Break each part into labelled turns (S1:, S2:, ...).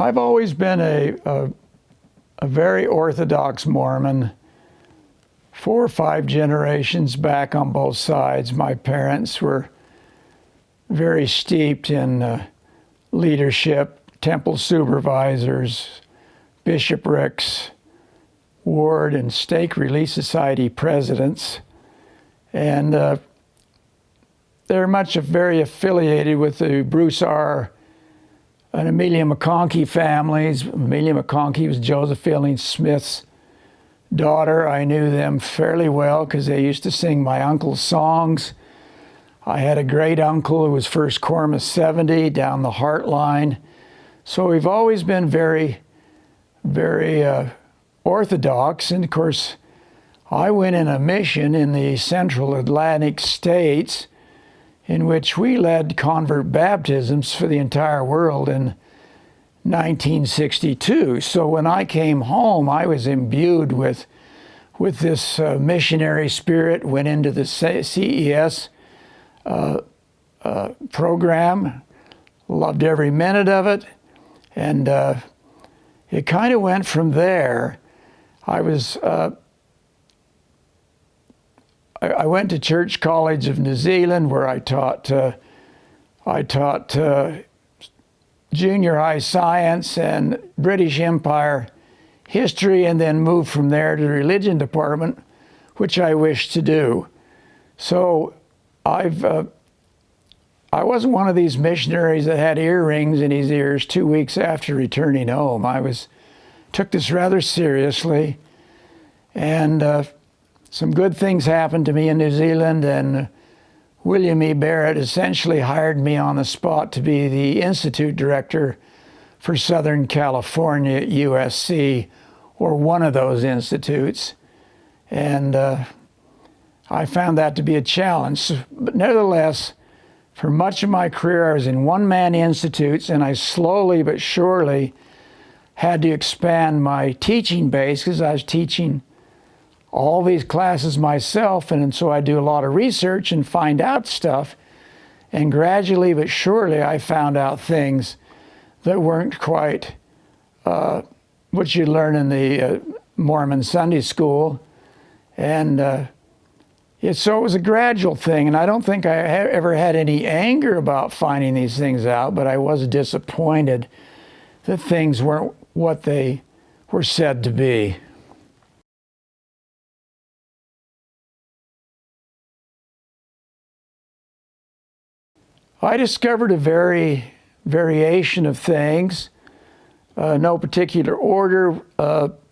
S1: I've always been a very Orthodox Mormon, 4 or 5 generations back on both sides. My parents were very steeped in leadership, temple supervisors, bishoprics, ward and stake relief society presidents, and they're very affiliated with the Bruce R. and Amelia McConkie families. Amelia McConkie was Joseph Fielding Smith's daughter. I knew them fairly well because they used to sing my uncle's songs. I had a great uncle who was First Quorum of 70 down the Heartline. So we've always been very, very Orthodox. And of course, I went in a mission in the Central Atlantic states in which we led convert baptisms for the entire world in 1962. So when I came home, I was imbued with this missionary spirit, went into the CES program, loved every minute of it, and it kind of went from there. I went to Church College of New Zealand, where I taught junior high science and British Empire history, and then moved from there to the religion department, which I wished to do. So I wasn't one of these missionaries that had earrings in his ears 2 weeks after returning home. Took this rather seriously, and some good things happened to me in New Zealand, and William E. Barrett essentially hired me on the spot to be the Institute Director for Southern California at USC, or one of those institutes. And I found that to be a challenge. But nevertheless, for much of my career, I was in one-man institutes, and I slowly but surely had to expand my teaching base because I was teaching all these classes myself, and so I do a lot of research and find out stuff. And gradually but surely, I found out things that weren't quite what you learn in the Mormon Sunday school. And so it was a gradual thing, and I don't think I ever had any anger about finding these things out, but I was disappointed that things weren't what they were said to be. I discovered a variation of things, no particular order.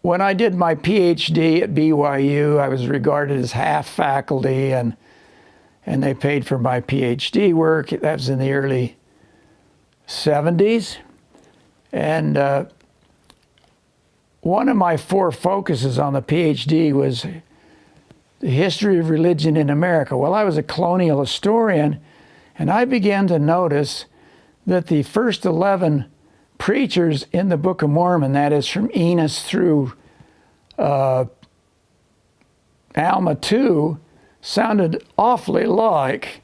S1: When I did my PhD at BYU, I was regarded as half faculty, and they paid for my PhD work. That was in the early 70s. And one of my 4 focuses on the PhD was the history of religion in America. Well, I was a colonial historian, and I began to notice that the first 11 preachers in the Book of Mormon, that is from Enos through Alma 2, sounded awfully like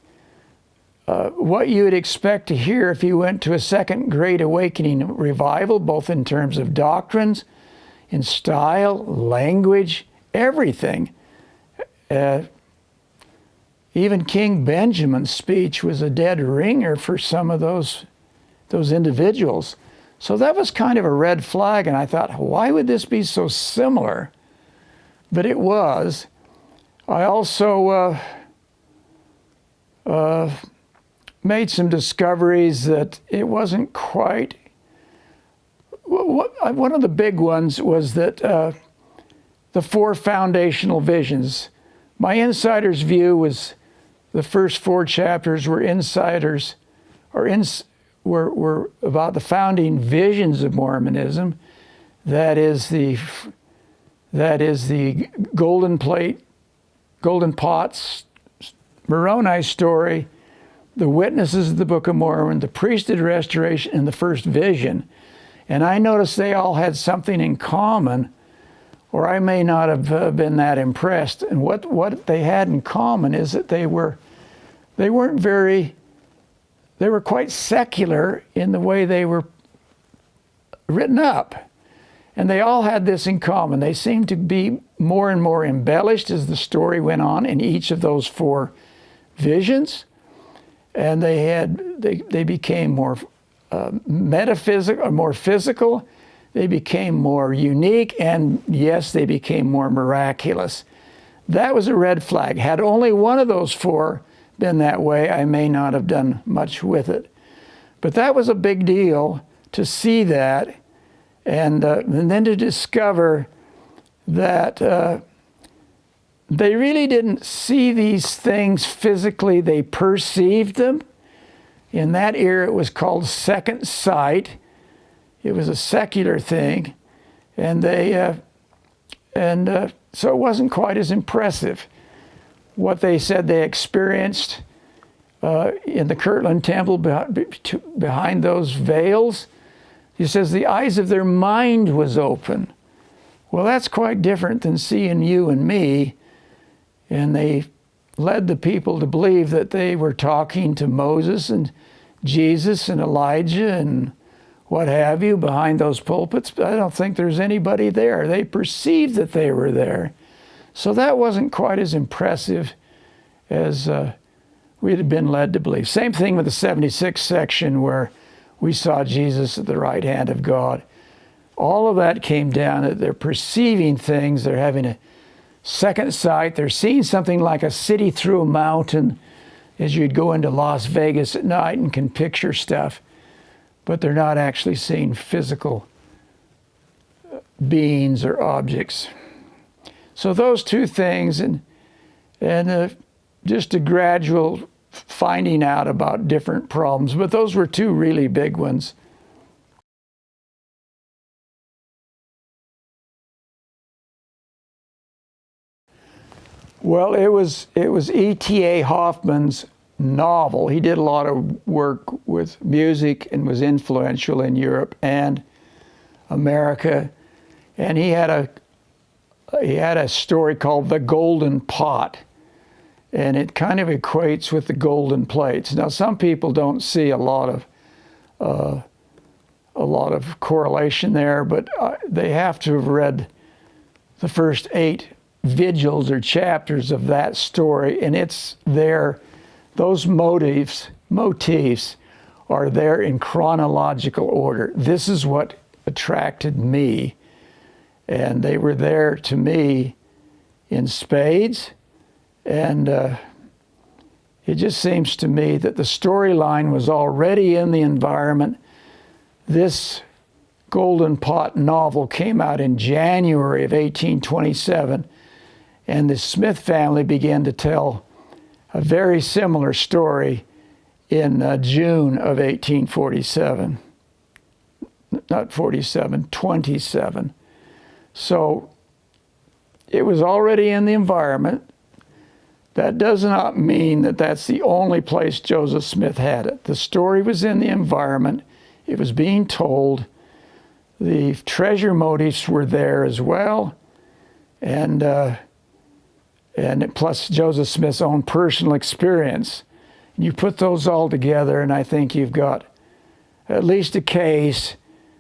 S1: what you would expect to hear if you went to a Second Great Awakening revival, both in terms of doctrines, in style, language, everything. Even King Benjamin's speech was a dead ringer for some of those individuals. So that was kind of a red flag, and I thought, why would this be so similar? But it was. I also made some discoveries that it wasn't quite. One of the big ones was that the 4 foundational visions. My insider's view was the first 4 chapters were insiders, were about the founding visions of Mormonism. That is the golden plate, golden pots, Moroni story, the witnesses of the Book of Mormon, the priesthood restoration, and the first vision. And I noticed they all had something in common, or I may not have been that impressed. And what they had in common is that they were quite secular in the way they were written up. And they all had this in common. They seemed to be more and more embellished as the story went on in each of those 4 visions. And they became more metaphysical, or more physical. They became more unique, and yes, they became more miraculous. That was a red flag. Had only one of those 4 been that way, I may not have done much with it. But that was a big deal to see that, and then to discover that they really didn't see these things physically, they perceived them. In that era, it was called second sight. It was a secular thing, and so it wasn't quite as impressive. What they said they experienced in the Kirtland Temple behind those veils, he says the eyes of their mind was open. Well, that's quite different than seeing you and me. And they led the people to believe that they were talking to Moses and Jesus and Elijah and what have you behind those pulpits. But I don't think there's anybody there. They perceived that they were there. So that wasn't quite as impressive as we had been led to believe. Same thing with the 76th section where we saw Jesus at the right hand of God. All of that came down that they're perceiving things. They're having a second sight. They're seeing something like a city through a mountain as you'd go into Las Vegas at night and can picture stuff. But they're not actually seeing physical beings or objects. So those 2 things, and just a gradual finding out about different problems. But those were 2 really big ones. Well, it was E.T.A. Hoffman's novel. He did a lot of work with music and was influential in Europe and America. And he had a story called The Golden Pot. And it kind of equates with the golden plates. Now, some people don't see a lot of correlation there, but they have to have read the first 8 vigils or chapters of that story, and it's there. Those motifs are there in chronological order. This is what attracted me, and they were there to me in spades. And it just seems to me that the storyline was already in the environment. This Golden Pot novel came out in January of 1827, and the Smith family began to tell a very similar story in June of 1847. Not 47, 27. So it was already in the environment. That does not mean that that's the only place Joseph Smith had it. The story was in the environment. It was being told. The treasure motifs were there as well. And plus Joseph Smith's own personal experience. And you put those all together, and I think you've got at least a case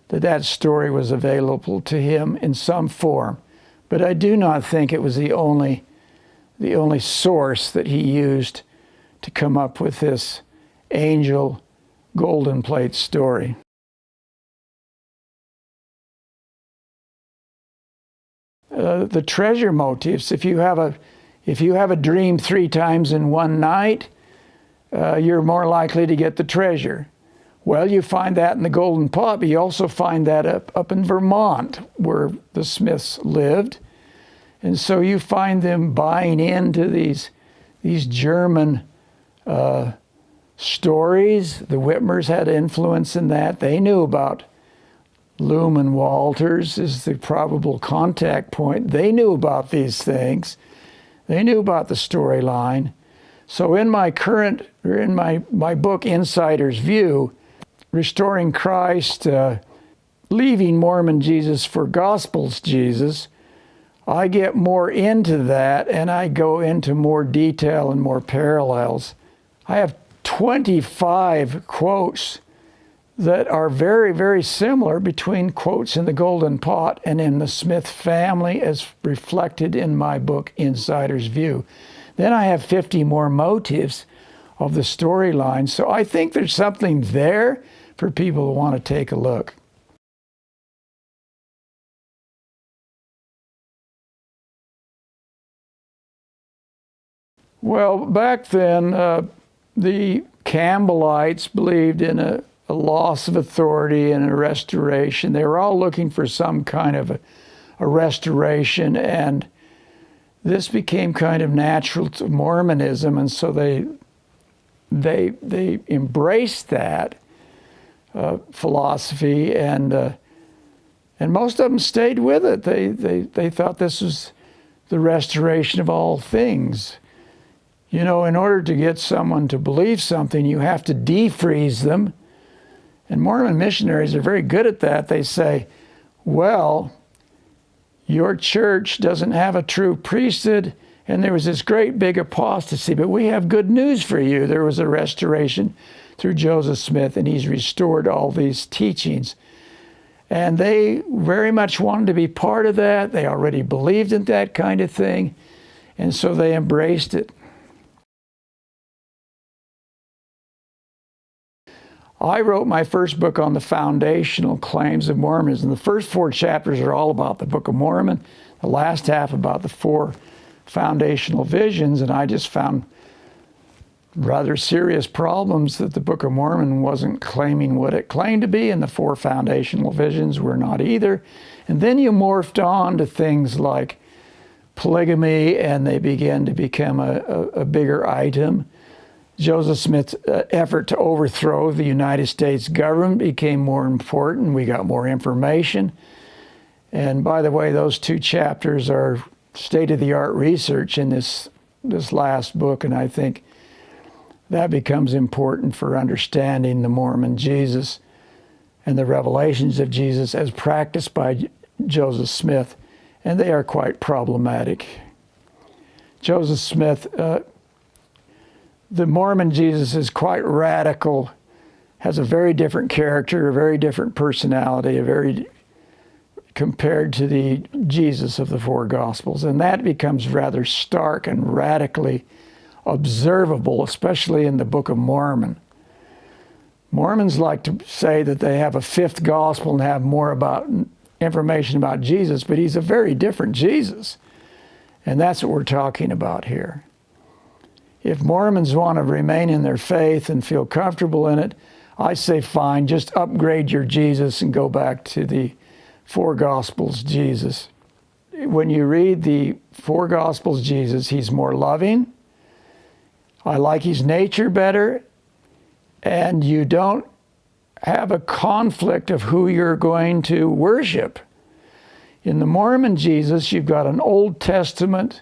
S1: that that story was available to him in some form. But I do not think it was the only source that he used to come up with this angel golden plate story. The treasure motifs, if you have a dream 3 times in one night, you're more likely to get the treasure. Well, you find that in the Golden Pot, but you also find that up in Vermont, where the Smiths lived. And so you find them buying into these German stories. The Whitmers had influence in that. They knew about Lumen Walters as the probable contact point. They knew about these things. They knew about the storyline. So in my book, Insider's View, Restoring Christ, Leaving Mormon Jesus for Gospels Jesus, I get more into that, and I go into more detail and more parallels. I have 25 quotes that are very, very similar between quotes in the Golden Pot and in the Smith family as reflected in my book, Insider's View. Then I have 50 more motives of the storyline. So I think there's something there for people who want to take a look. Well, back then, the Campbellites believed in a loss of authority and a restoration. They were all looking for some kind of a restoration, and this became kind of natural to Mormonism, and so they embraced that philosophy, and most of them stayed with it. They thought this was the restoration of all things. You know, in order to get someone to believe something, you have to defreeze them. And Mormon missionaries are very good at that. They say, well, your church doesn't have a true priesthood, and there was this great big apostasy, but we have good news for you. There was a restoration through Joseph Smith, and he's restored all these teachings. And they very much wanted to be part of that. They already believed in that kind of thing, and so they embraced it. I wrote my first book on the foundational claims of Mormonism. The first 4 chapters are all about the Book of Mormon, the last half about the 4 foundational visions, and I just found rather serious problems that the Book of Mormon wasn't claiming what it claimed to be, and the 4 foundational visions were not either. And then you morphed on to things like polygamy, and they began to become a bigger item. Joseph Smith's effort to overthrow the United States government became more important. We got more information. And by the way, those 2 chapters are state-of-the-art research in this last book, and I think that becomes important for understanding the Mormon Jesus and the revelations of Jesus as practiced by Joseph Smith, and they are quite problematic. Joseph Smith, the Mormon Jesus is quite radical, has a very different character, a very different personality, compared to the Jesus of the 4 Gospels. And that becomes rather stark and radically observable, especially in the Book of Mormon. Mormons like to say that they have a 5th gospel and have more information about Jesus, but he's a very different Jesus. And that's what we're talking about here. If Mormons want to remain in their faith and feel comfortable in it, I say fine, just upgrade your Jesus and go back to the 4 Gospels Jesus. When you read the 4 Gospels Jesus, he's more loving. I like his nature better, and you don't have a conflict of who you're going to worship. In the Mormon Jesus, you've got an Old Testament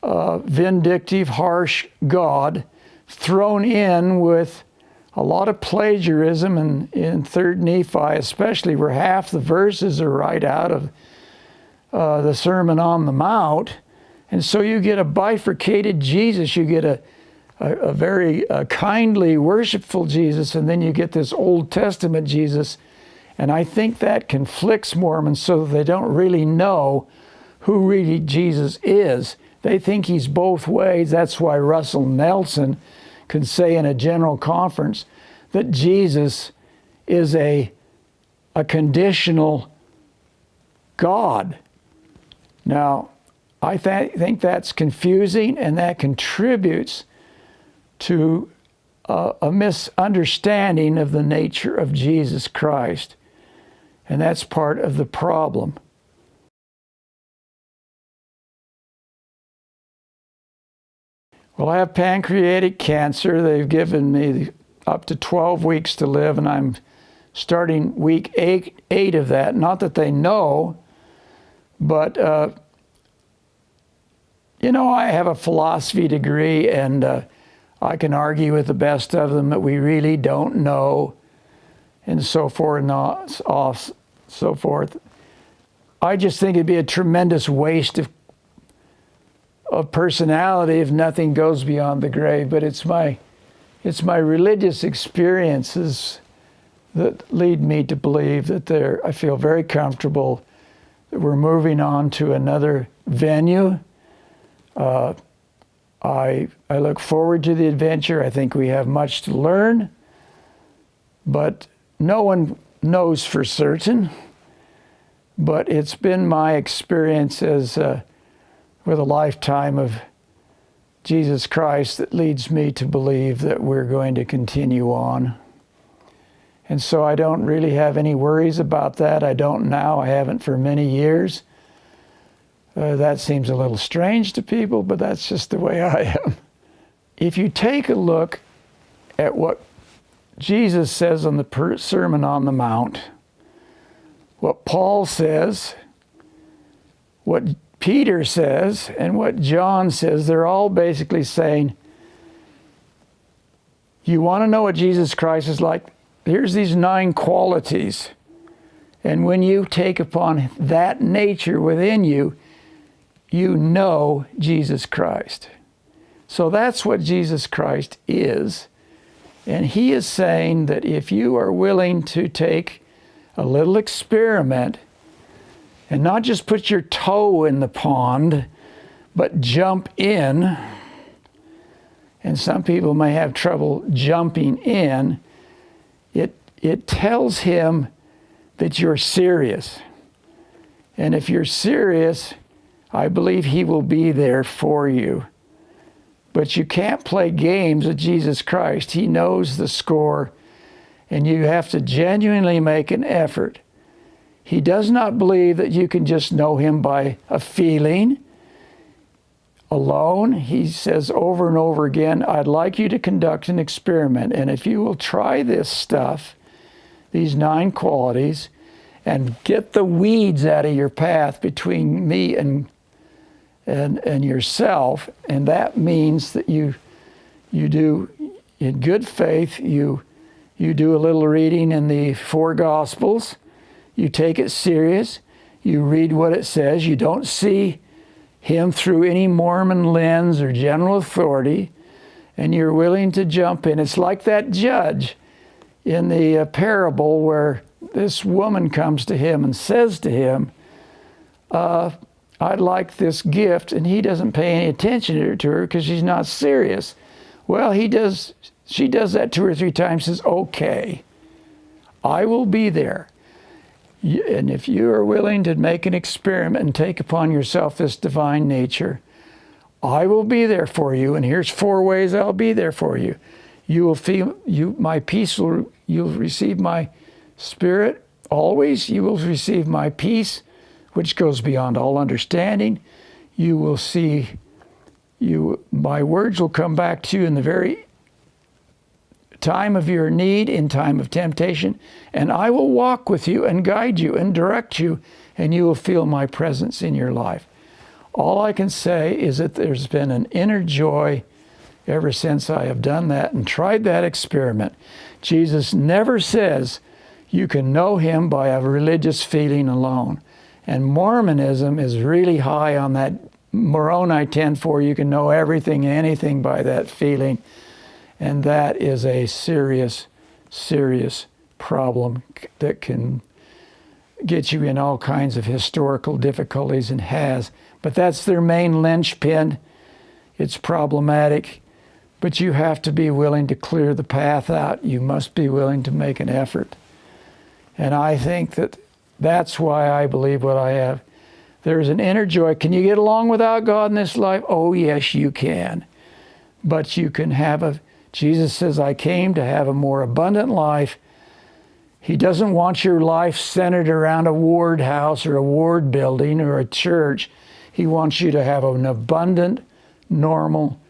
S1: vindictive, harsh God thrown in with a lot of plagiarism in 3rd Nephi, especially where half the verses are right out of the Sermon on the Mount. And so you get a bifurcated Jesus. You get a very kindly, worshipful Jesus, and then you get this Old Testament Jesus. And I think that conflicts Mormons so that they don't really know who really Jesus is. They think he's both ways. That's why Russell Nelson could say in a general conference that Jesus is a conditional God. Now, I think that's confusing, and that contributes to a misunderstanding of the nature of Jesus Christ. And that's part of the problem. Well, I have pancreatic cancer. They've given me up to 12 weeks to live, and I'm starting week 8 of that. Not that they know, but, you know, I have a philosophy degree, and I can argue with the best of them that we really don't know, and so forth and so forth. I just think it'd be a tremendous waste of personality if nothing goes beyond the grave. But it's my religious experiences that lead me to believe that I feel very comfortable that we're moving on to another venue. I look forward to the adventure. I think we have much to learn, but no one knows for certain. But it's been my experience as with a lifetime of Jesus Christ that leads me to believe that we're going to continue on. And so I don't really have any worries about that. I don't now. I haven't for many years. That seems a little strange to people, but that's just the way I am. If you take a look at what Jesus says on the Sermon on the Mount, what Paul says, what Peter says, and what John says, they're all basically saying, you want to know what Jesus Christ is like? Here's these 9 qualities. And when you take upon that nature within you, you know Jesus Christ. So that's what Jesus Christ is. And he is saying that if you are willing to take a little experiment and not just put your toe in the pond, but jump in, and some people may have trouble jumping in, it tells him that you're serious. And if you're serious, I believe he will be there for you. But you can't play games with Jesus Christ. He knows the score, and you have to genuinely make an effort. He does not believe that you can just know him by a feeling alone. He says over and over again, I'd like you to conduct an experiment. And if you will try this stuff, these 9 qualities, and get the weeds out of your path between me and yourself, and that means that you do, in good faith, you do a little reading in the 4 Gospels, you take it serious, you read what it says, you don't see him through any Mormon lens or general authority, and you're willing to jump in. It's like that judge in the parable where this woman comes to him and says to him, I'd like this gift, and he doesn't pay any attention to her because she's not serious. Well, she does that 2 or 3 times, says, okay, I will be there. And if you are willing to make an experiment and take upon yourself this divine nature, I will be there for you. And here's 4 ways I'll be there for you. You will feel my peace. You'll receive my spirit always. You will receive my peace, which goes beyond all understanding. You will see. My words will come back to you in the very time of your need, in time of temptation, and I will walk with you and guide you and direct you, and you will feel my presence in your life. All I can say is that there's been an inner joy ever since I have done that and tried that experiment. Jesus never says you can know him by a religious feeling alone. And Mormonism is really high on that Moroni 10:4, you can know everything and anything by that feeling. And that is a serious, serious problem that can get you in all kinds of historical difficulties, and has. But that's their main linchpin. It's problematic, but you have to be willing to clear the path out. You must be willing to make an effort. And I think that that's why I believe what I have. There's an inner joy. Can you get along without God in this life? Oh, yes, you can. But you can have Jesus says, I came to have a more abundant life. He doesn't want your life centered around a ward house or a ward building or a church. He wants you to have an abundant, normal,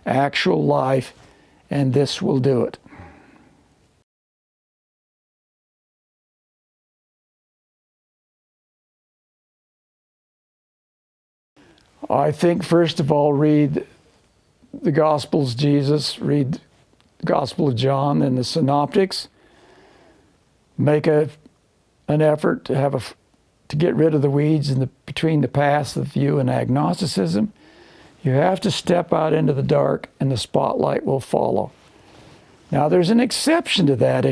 S1: actual life, and this will do it. I think, first of all, read the Gospels, Jesus, read the Gospel of John and the Synoptics. Make an effort to get rid of the weeds between the paths of you and agnosticism. You have to step out into the dark, and the spotlight will follow. Now, there's an exception to that.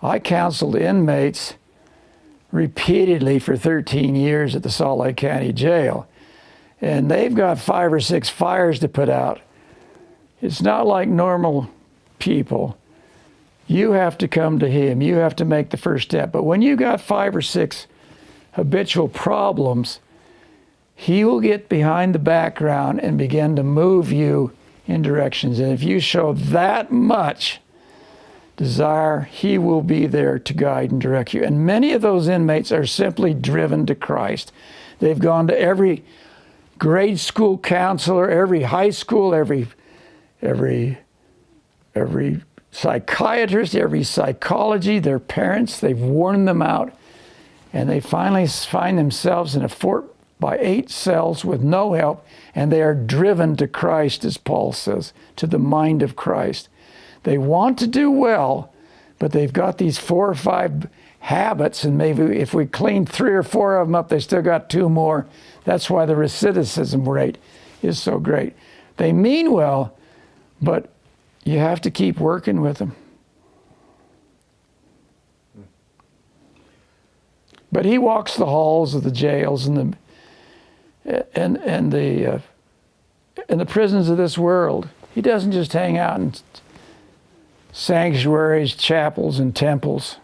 S1: I counseled inmates repeatedly for 13 years at the Salt Lake County Jail. And they've got 5 or 6 fires to put out. It's not like normal people. You have to come to him. You have to make the first step. But when you got 5 or 6 habitual problems, he will get behind the background and begin to move you in directions. And if you show that much desire, he will be there to guide and direct you. And many of those inmates are simply driven to Christ. They've gone to every grade school counselor, every high school, every psychiatrist, every psychology, their parents, they've worn them out. And they finally find themselves in a 4x8 cells with no help, and they are driven to Christ, as Paul says, to the mind of Christ. They want to do well, but they've got these 4 or 5 habits, and maybe if we clean 3 or 4 of them up, they still got 2 more. That's why the recidivism rate is so great. They mean well, but you have to keep working with them. But he walks the halls of the jails and the prisons of this world. He doesn't just hang out in sanctuaries, chapels, and temples.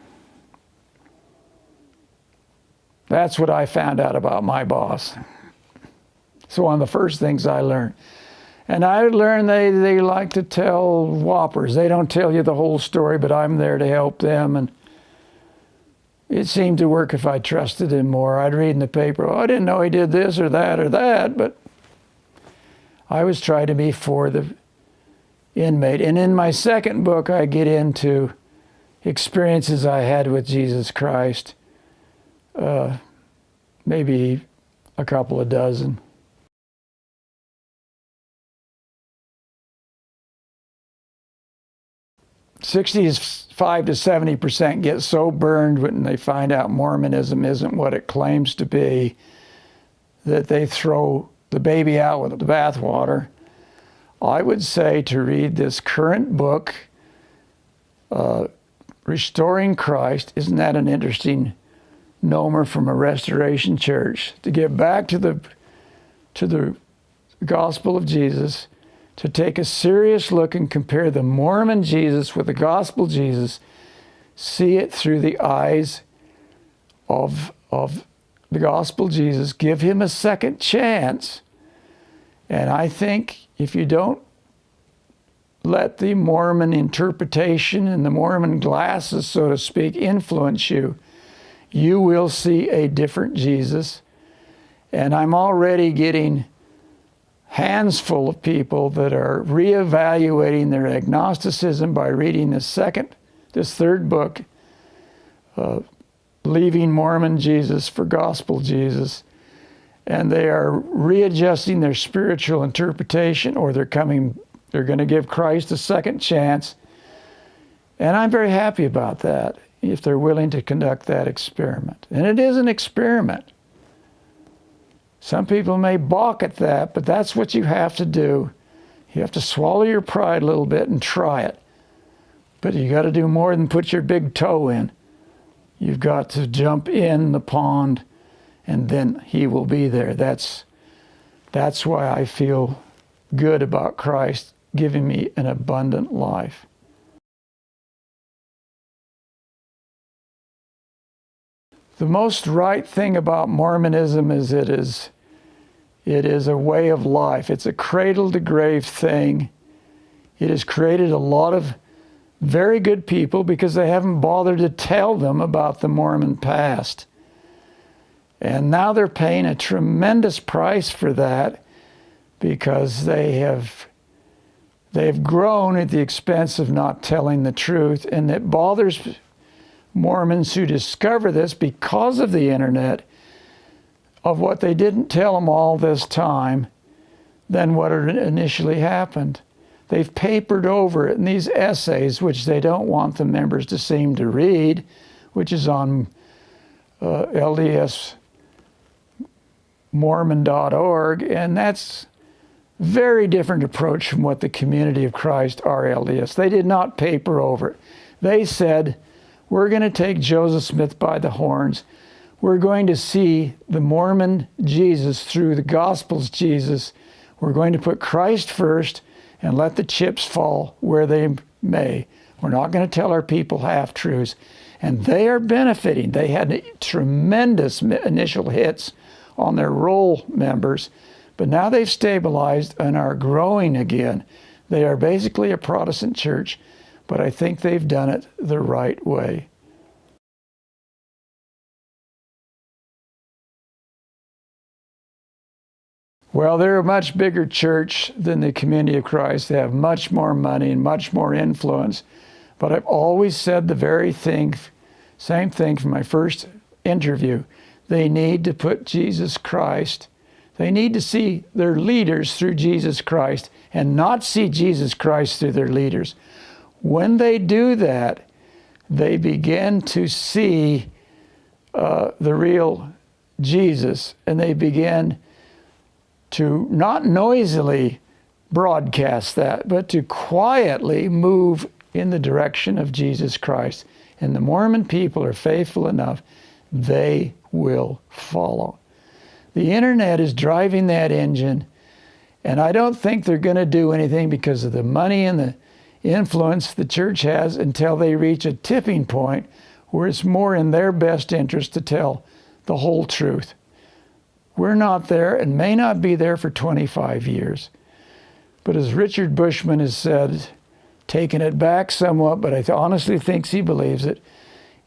S1: That's what I found out about my boss. It's one of the first things I learned. And I learned they like to tell whoppers. They don't tell you the whole story, but I'm there to help them. And it seemed to work if I trusted him more. I'd read in the paper, oh, I didn't know he did this or that, but I was trying to be for the inmate. And in my second book, I get into experiences I had with Jesus Christ, maybe a couple of dozen. "65 to 70% get so burned when they find out Mormonism isn't what it claims to be that they throw the baby out with the bathwater." I would say to read this current book, Restoring Christ. Isn't that an interesting nomer from a Restoration church? To get back to the gospel of Jesus, to take a serious look and compare the Mormon Jesus with the gospel Jesus, see it through the eyes of the gospel Jesus, give him a second chance. And I think if you don't let the Mormon interpretation and the Mormon glasses, so to speak, influence you, you will see a different Jesus. And I'm already getting hands full of people that are reevaluating their agnosticism by reading this third book, Leaving Mormon Jesus for Gospel Jesus. And they are readjusting their spiritual interpretation, or they're going to give Christ a second chance. And I'm very happy about that, if they're willing to conduct that experiment. And it is an experiment. Some people may balk at that, but that's what you have to do. You have to swallow your pride a little bit and try it. But you got to do more than put your big toe in. You've got to jump in the pond, and then he will be there. That's why I feel good about Christ giving me an abundant life. The most right thing about Mormonism is it is a way of life. It's a cradle-to-grave thing. It has created a lot of very good people because they haven't bothered to tell them about the Mormon past. And now they're paying a tremendous price for that because they have grown at the expense of not telling the truth, and it bothers Mormons who discover this because of the internet, of what they didn't tell them all this time than what initially happened. They've papered over it in these essays, which they don't want the members to seem to read, which is on ldsmormon.org, and that's very different approach from what the Community of Christ are LDS. They did not paper over it. They said, We're going to take Joseph Smith by the horns. We're going to see the Mormon Jesus through the Gospels Jesus. We're going to put Christ first and let the chips fall where they may. We're not going to tell our people half-truths. And they are benefiting. They had tremendous initial hits on their roll members, but now they've stabilized and are growing again. They are basically a Protestant church, but I think they've done it the right way. Well, they're a much bigger church than the Community of Christ. They have much more money and much more influence. But I've always said the same thing from my first interview. They need to put Jesus Christ, they need to see their leaders through Jesus Christ and not see Jesus Christ through their leaders. When they do that, they begin to see the real Jesus, and they begin to not noisily broadcast that, but to quietly move in the direction of Jesus Christ. And the Mormon people are faithful enough, they will follow. The internet is driving that engine, and I don't think they're going to do anything because of the money and the influence the church has until they reach a tipping point where it's more in their best interest to tell the whole truth. We're not there and may not be there for 25 years. But as Richard Bushman has said, taking it back somewhat, but I honestly think he believes it,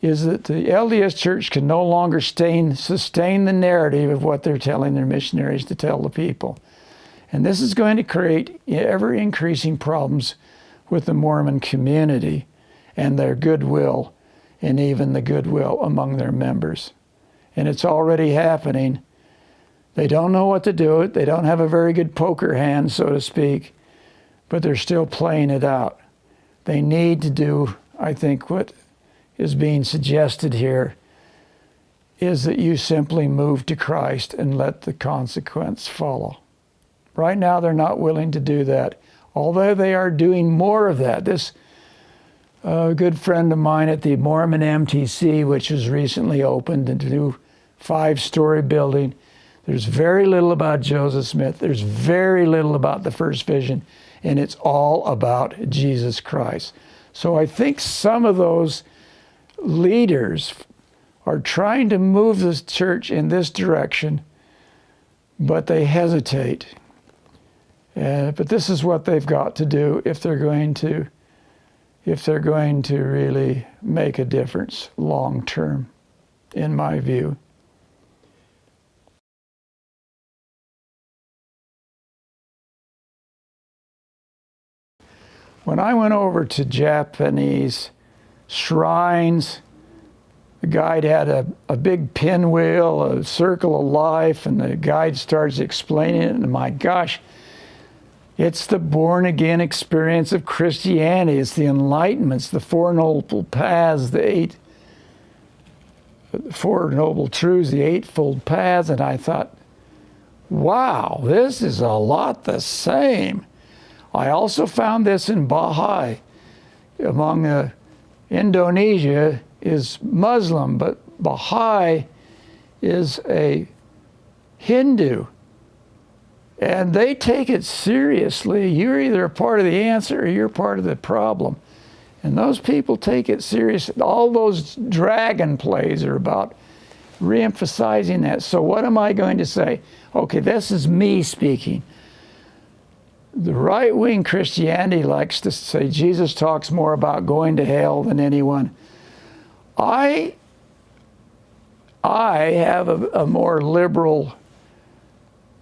S1: is that the LDS Church can no longer sustain the narrative of what they're telling their missionaries to tell the people. And this is going to create ever-increasing problems with the Mormon community and their goodwill, and even the goodwill among their members. And it's already happening. They don't know what to do. They don't have a very good poker hand, so to speak, but they're still playing it out. They need to do, I think, what is being suggested here is that you simply move to Christ and let the consequence follow. Right now, they're not willing to do that, although they are doing more of that. This good friend of mine at the Mormon MTC, which was recently opened, a new 5-story building, there's very little about Joseph Smith. There's very little about the first vision, and it's all about Jesus Christ. So I think some of those leaders are trying to move the church in this direction, but they hesitate. But this is what they've got to do if they're going to really make a difference long term, in my view. When I went over to Japanese shrines, the guide had a big pinwheel, a circle of life, and the guide starts explaining it, and my gosh, it's the born-again experience of Christianity. It's the enlightenments, the Four Noble Paths, the Four Noble Truths, the Eightfold Paths, and I thought, wow, this is a lot the same. I also found this in Baha'i. Among Indonesia is Muslim, but Baha'i is a Hindu. And they take it seriously. You're either a part of the answer or you're part of the problem. And those people take it seriously. All those dragon plays are about re-emphasizing that. So what am I going to say? Okay, this is me speaking. The right-wing Christianity likes to say Jesus talks more about going to hell than anyone. I have a more liberal,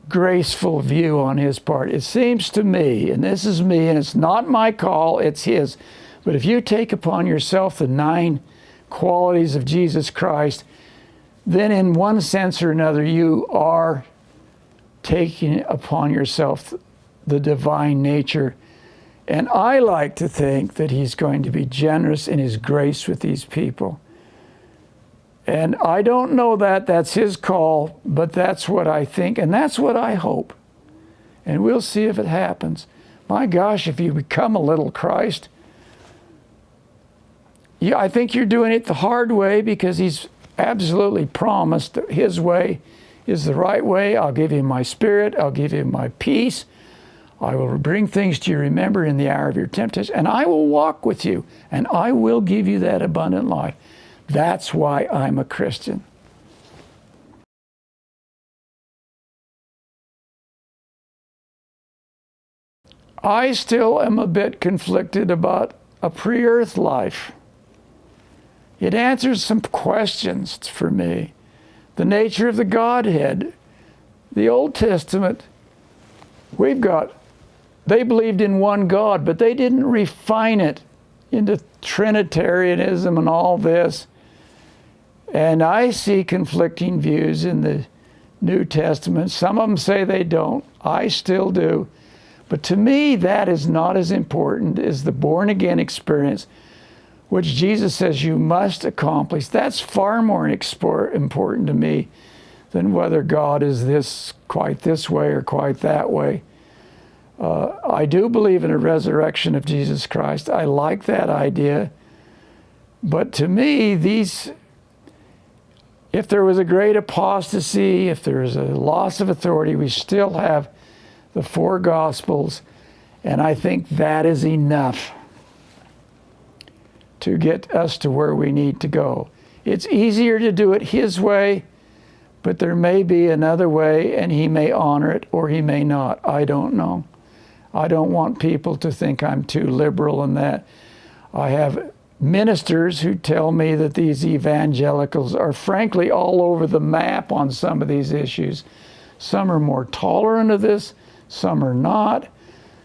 S1: graceful view on his part. It seems to me, and this is me, and it's not my call, it's his, but if you take upon yourself the 9 qualities of Jesus Christ, then in one sense or another, you are taking upon yourself the divine nature. And I like to think that he's going to be generous in his grace with these people. And I don't know that that's his call, but that's what I think, and that's what I hope. And we'll see if it happens. My gosh, if you become a little Christ, yeah, I think you're doing it the hard way, because he's absolutely promised that his way is the right way. I'll give you my spirit. I'll give you my peace. I will bring things to you, remember, in the hour of your temptation, and I will walk with you, and I will give you that abundant life. That's why I'm a Christian. I still am a bit conflicted about a pre-earth life. It answers some questions for me. The nature of the Godhead. The Old Testament, they believed in one God, but they didn't refine it into Trinitarianism and all this. And I see conflicting views in the New Testament. Some of them say they don't. I still do. But to me, that is not as important as the born-again experience, which Jesus says you must accomplish. That's far more important to me than whether God is quite this way or quite that way. I do believe in a resurrection of Jesus Christ. I like that idea. But to me, if there was a great apostasy, if there was a loss of authority, we still have the four Gospels, and I think that is enough to get us to where we need to go. It's easier to do it his way, but there may be another way, and he may honor it or he may not. I don't know. I don't want people to think I'm too liberal in that. I have ministers who tell me that these evangelicals are frankly all over the map on some of these issues. Some are more tolerant of this, some are not.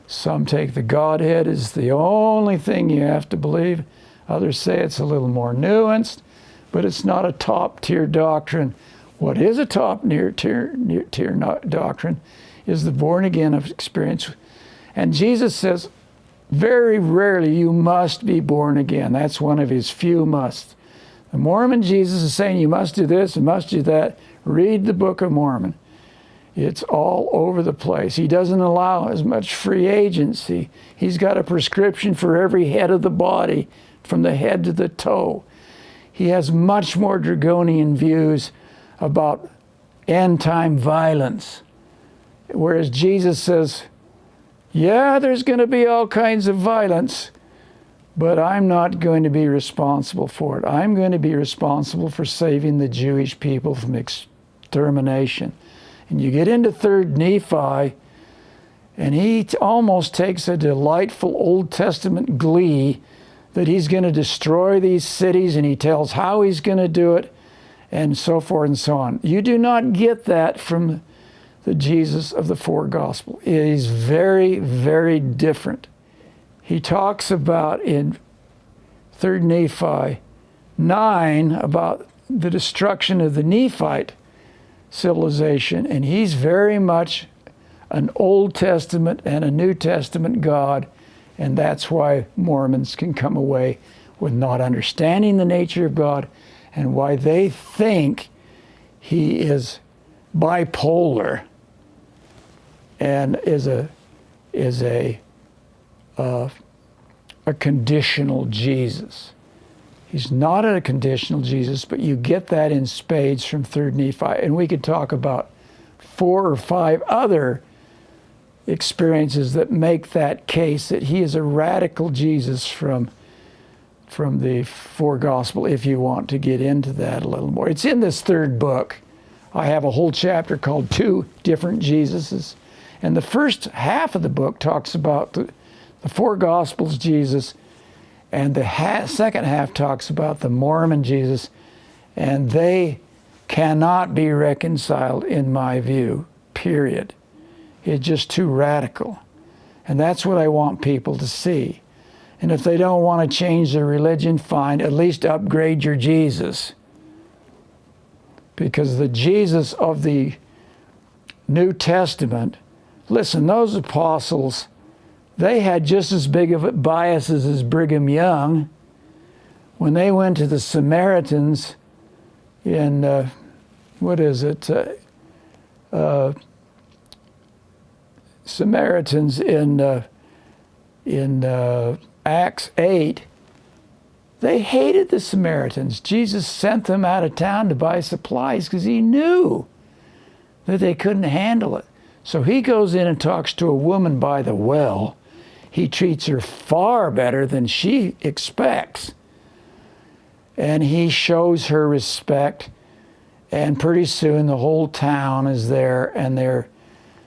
S1: Some take the Godhead as the only thing you have to believe. Others say it's a little more nuanced, but it's not a top-tier doctrine. What is a top-tier doctrine is the born-again experience. And Jesus says, very rarely you must be born again. That's one of his few musts. The Mormon Jesus is saying you must do this and must do that. Read the Book of Mormon. It's all over the place. He doesn't allow as much free agency. He's got a prescription for every head of the body, from the head to the toe. He has much more draconian views about end-time violence. Whereas Jesus says, yeah, there's going to be all kinds of violence, but I'm not going to be responsible for it. I'm going to be responsible for saving the Jewish people from extermination. And you get into 3rd Nephi, and he almost takes a delightful Old Testament glee that he's going to destroy these cities, and he tells how he's going to do it, and so forth and so on. You do not get that from the Jesus of the four Gospels. It is very, very different. He talks about in 3rd Nephi 9 about the destruction of the Nephite civilization, and he's very much an Old Testament and a New Testament God, and that's why Mormons can come away with not understanding the nature of God, and why they think he is bipolar and is a conditional Jesus. He's not a conditional Jesus, but you get that in spades from 3rd Nephi. And we could talk about 4 or 5 other experiences that make that case that he is a radical Jesus from the four Gospel, if you want to get into that a little more. It's in this 3rd book. I have a whole chapter called 2 Different Jesuses. And the first half of the book talks about the 4 Gospels Jesus, and the second half talks about the Mormon Jesus, and they cannot be reconciled in my view, period. It's just too radical. And that's what I want people to see. And if they don't want to change their religion, fine, at least upgrade your Jesus. Because the Jesus of the New Testament, listen, those apostles, they had just as big of biases as Brigham Young. When they went to the Samaritans in, Samaritans in Acts 8, They hated the Samaritans. Jesus sent them out of town to buy supplies because he knew that they couldn't handle it. So he goes in and talks to a woman by the well. He treats her far better than she expects. And he shows her respect. And pretty soon the whole town is there, and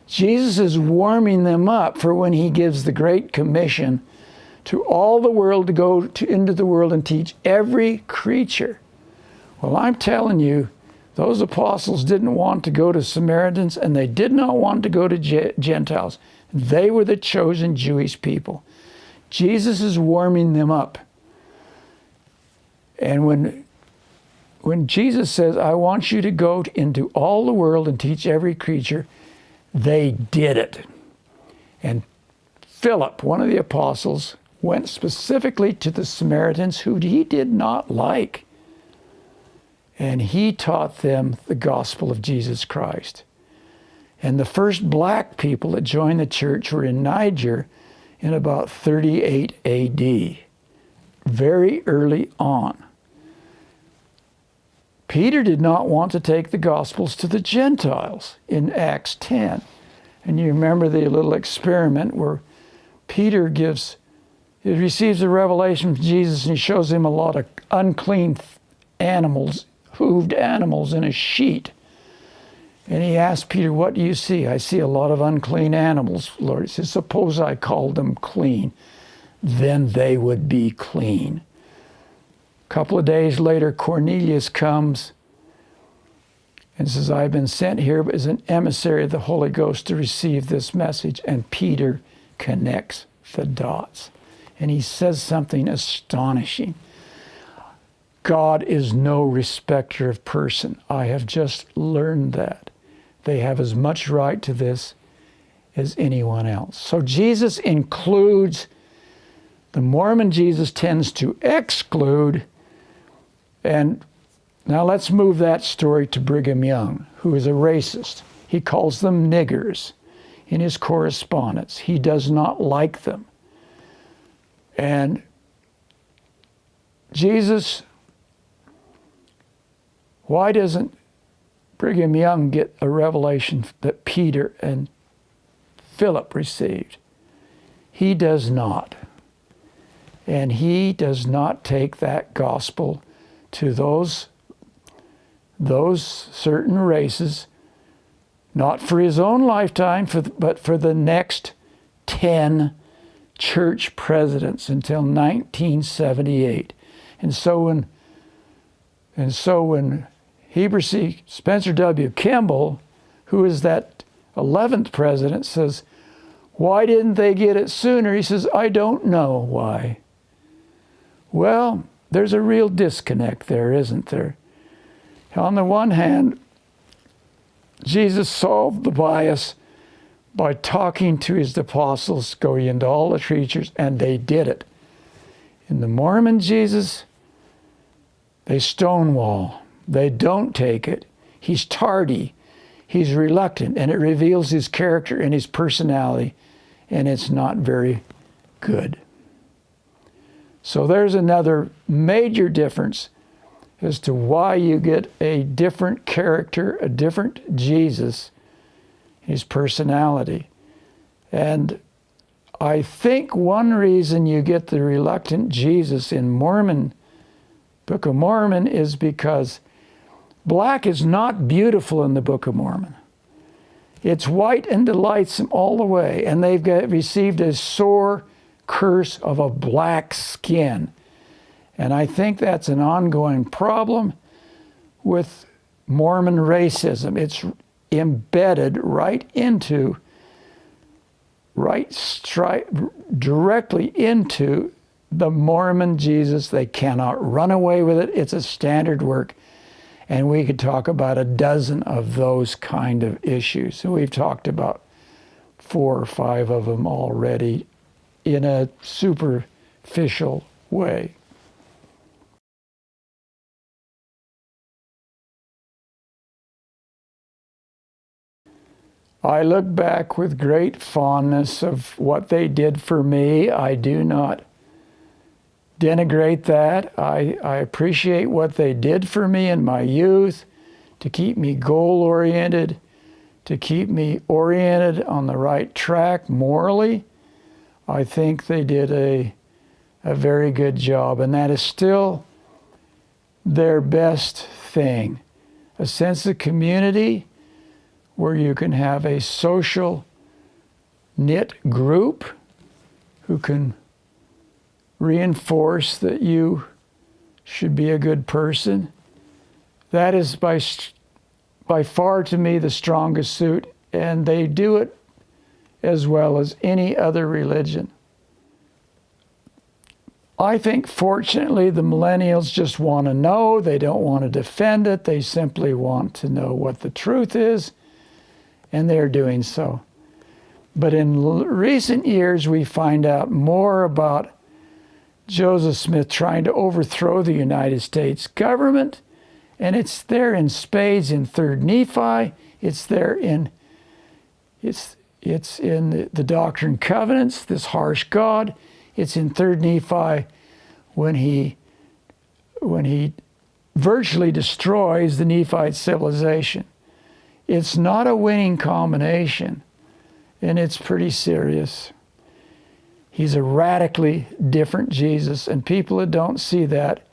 S1: Jesus is warming them up for when he gives the Great Commission to all the world to go into the world and teach every creature. Well, I'm telling you, those apostles didn't want to go to Samaritans, and they did not want to go to Gentiles. They were the chosen Jewish people. Jesus is warming them up. And when Jesus says, I want you to go into all the world and teach every creature, they did it. And Philip, one of the apostles, went specifically to the Samaritans who he did not like. And he taught them the gospel of Jesus Christ. And the first black people that joined the church were in Niger in about 38 AD, very early on. Peter did not want to take the Gospels to the Gentiles in Acts 10. And you remember the little experiment where Peter receives a revelation from Jesus, and he shows him a lot of unclean animals, hooved animals in a sheet. And he asked Peter, what do you see? I see a lot of unclean animals, Lord. He says, suppose I called them clean. Then they would be clean. A couple of days later, Cornelius comes and says, I've been sent here as an emissary of the Holy Ghost to receive this message. And Peter connects the dots. And he says something astonishing. God is no respecter of person. I have just learned that. They have as much right to this as anyone else. So Jesus includes, the Mormon Jesus tends to exclude. And now let's move that story to Brigham Young, who is a racist. He calls them niggers in his correspondence. He does not like them. And Jesus, why doesn't Brigham Young get a revelation that Peter and Philip received? He does not. And he does not take that gospel to those certain races, not for his own lifetime, but for the next 10 church presidents until 1978. And so when Heber C. Spencer W. Kimball, who is that 11th president, says, why didn't they get it sooner? He says, I don't know why. Well, there's a real disconnect there, isn't there? On the one hand, Jesus solved the bias by talking to his apostles, go ye into all the creatures, and they did it. In the Mormon Jesus, they stonewall. They don't take it. He's tardy. He's reluctant, and it reveals his character and his personality, and it's not very good. So there's another major difference as to why you get a different character, a different Jesus, his personality. And I think one reason you get the reluctant Jesus in Book of Mormon is because black is not beautiful in the Book of Mormon. It's white and delightsome all the way, and they've received a sore curse of a black skin. And I think that's an ongoing problem with Mormon racism. It's embedded directly into the Mormon Jesus. They cannot run away with it. It's a standard work. And we could talk about a dozen of those kind of issues. So we've talked about 4 or 5 of them already in a superficial way. I look back with great fondness of what they did for me. I do not denigrate that. I appreciate what they did for me in my youth to keep me goal-oriented, to keep me oriented on the right track morally. I think they did a very good job, and that is still their best thing. A sense of community where you can have a social knit group who can reinforce that you should be a good person. That is by far to me the strongest suit, and they do it as well as any other religion. I think fortunately the millennials just want to know. They don't want to defend it. They simply want to know what the truth is, and they're doing so. But in recent years, we find out more about Joseph Smith trying to overthrow the United States government, and it's there in spades in 3rd Nephi. It's there in the Doctrine and Covenants, this harsh God. It's in 3rd Nephi when he virtually destroys the Nephite civilization. It's not a winning combination, and it's pretty serious. He's a radically different Jesus, and people that don't see that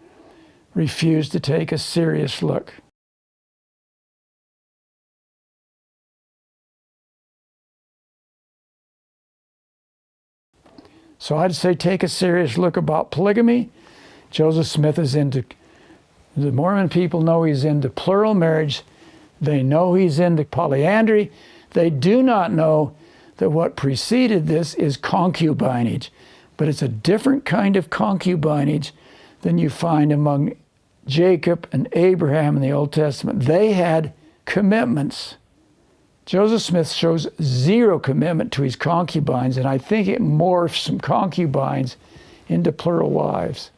S1: refuse to take a serious look. So I'd say take a serious look about polygamy. Joseph Smith is into, the Mormon people know he's into plural marriage. They know he's into polyandry. They do not know that what preceded this is concubinage, but it's a different kind of concubinage than you find among Jacob and Abraham in the Old Testament. They had commitments. Joseph Smith shows zero commitment to his concubines, and I think it morphs some concubines into plural wives.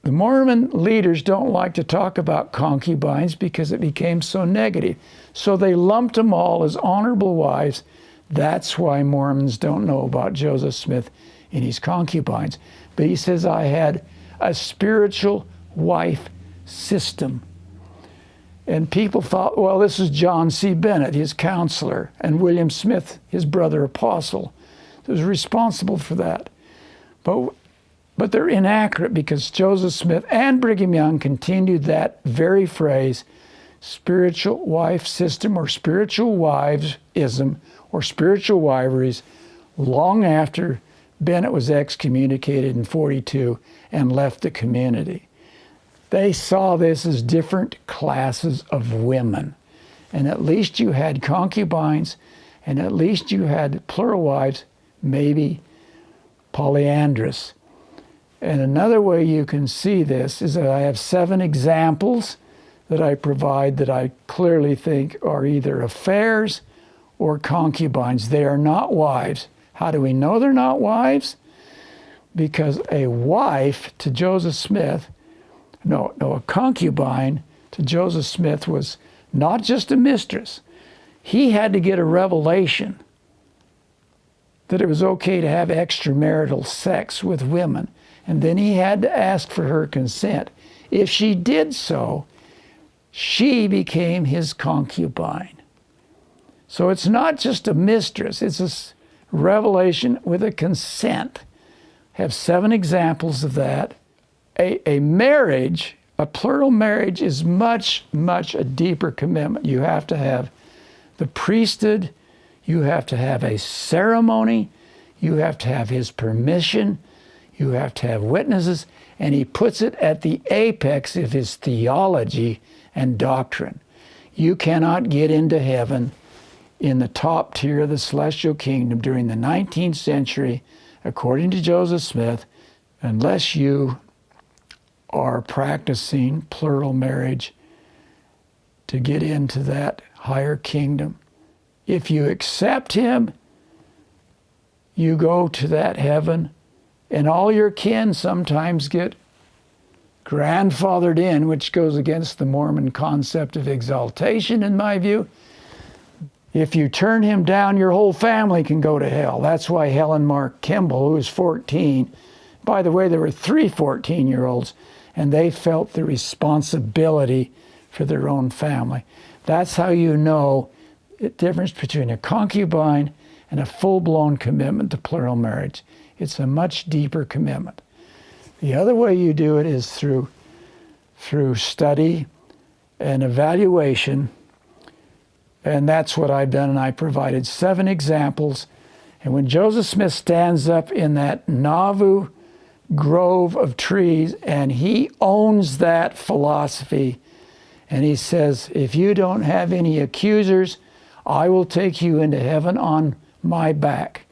S1: The Mormon leaders don't like to talk about concubines because it became so negative. So they lumped them all as honorable wives. That's why Mormons don't know about Joseph Smith and his concubines. But he says, I had a spiritual wife system. And people thought, well, this is John C. Bennett, his counselor, and William Smith, his brother apostle, that was responsible for that. But they're inaccurate because Joseph Smith and Brigham Young continued that very phrase, spiritual wife system or spiritual wives-ism or spiritual wiveries, long after Bennett was excommunicated in 42 and left the community. They saw this as different classes of women. And at least you had concubines, and at least you had plural wives, maybe polyandrous. And another way you can see this is that I have 7 examples that I provide that I clearly think are either affairs or concubines. They are not wives. How do we know they're not wives? Because a wife to Joseph Smith, a concubine to Joseph Smith was not just a mistress. He had to get a revelation that it was okay to have extramarital sex with women, and then he had to ask for her consent. If she did so, she became his concubine. So it's not just a mistress, it's a revelation with a consent. I have 7 examples of that. A marriage, a plural marriage, is much, much a deeper commitment. You have to have the priesthood, you have to have a ceremony, you have to have his permission, you have to have witnesses, and he puts it at the apex of his theology and doctrine. You cannot get into heaven in the top tier of the celestial kingdom during the 19th century, according to Joseph Smith, unless you are practicing plural marriage to get into that higher kingdom. If you accept him, you go to that heaven, and all your kin sometimes get grandfathered in, which goes against the Mormon concept of exaltation, in my view. If you turn him down, your whole family can go to hell. That's why Helen Mark Kimball, who was 14, By the way, there were 3 14-year-olds, and they felt the responsibility for their own family. That's how you know the difference between a concubine and a full-blown commitment to plural marriage. It's a much deeper commitment. The other way you do it is through study and evaluation, and that's what I've done, and I provided 7 examples. And when Joseph Smith stands up in that Nauvoo grove of trees, and he owns that philosophy, and he says, if you don't have any accusers, I will take you into heaven on my back.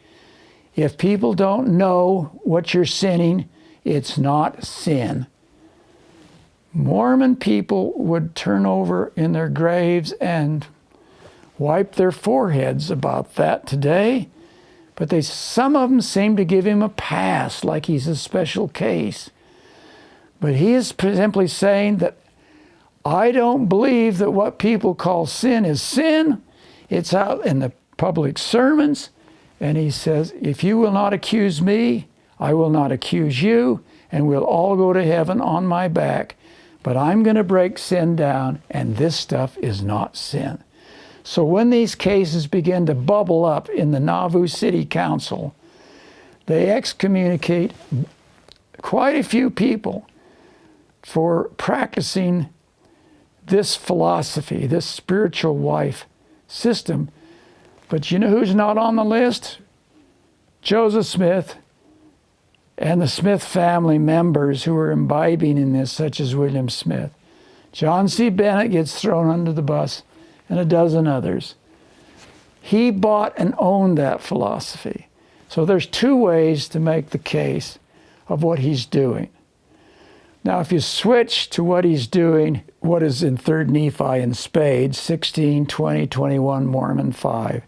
S1: If people don't know what you're sinning, it's not sin. Mormon people would turn over in their graves and wipe their foreheads about that today, but some of them seem to give him a pass, like he's a special case. But he is simply saying that I don't believe that what people call sin is sin. It's out in the public sermons, and he says, if you will not accuse me, I will not accuse you, and we'll all go to heaven on my back. But I'm going to break sin down, and this stuff is not sin. So when these cases begin to bubble up in the Nauvoo City Council, they excommunicate quite a few people for practicing this philosophy, this spiritual wife system. But you know who's not on the list? Joseph Smith and the Smith family members who are imbibing in this, such as William Smith. John C. Bennett gets thrown under the bus, and a dozen others. He bought and owned that philosophy. So there's 2 ways to make the case of what he's doing. Now, if you switch to what he's doing, what is in 3rd Nephi in spades, 16, 20, 21, Mormon 5,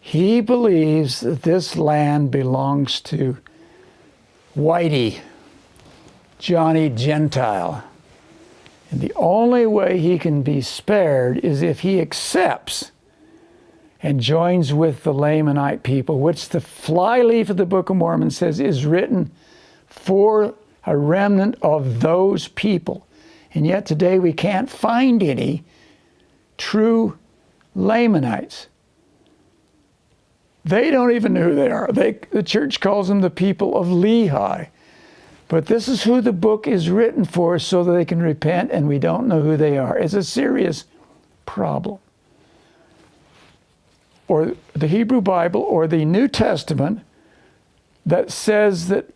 S1: he believes that this land belongs to Whitey, Johnny Gentile. And the only way he can be spared is if he accepts and joins with the Lamanite people, which the flyleaf of the Book of Mormon says is written for a remnant of those people. And yet today we can't find any true Lamanites. They don't even know who they are. The church calls them the people of Lehi. But this is who the book is written for, so that they can repent, and we don't know who they are. It's a serious problem. Or the Hebrew Bible or the New Testament that says that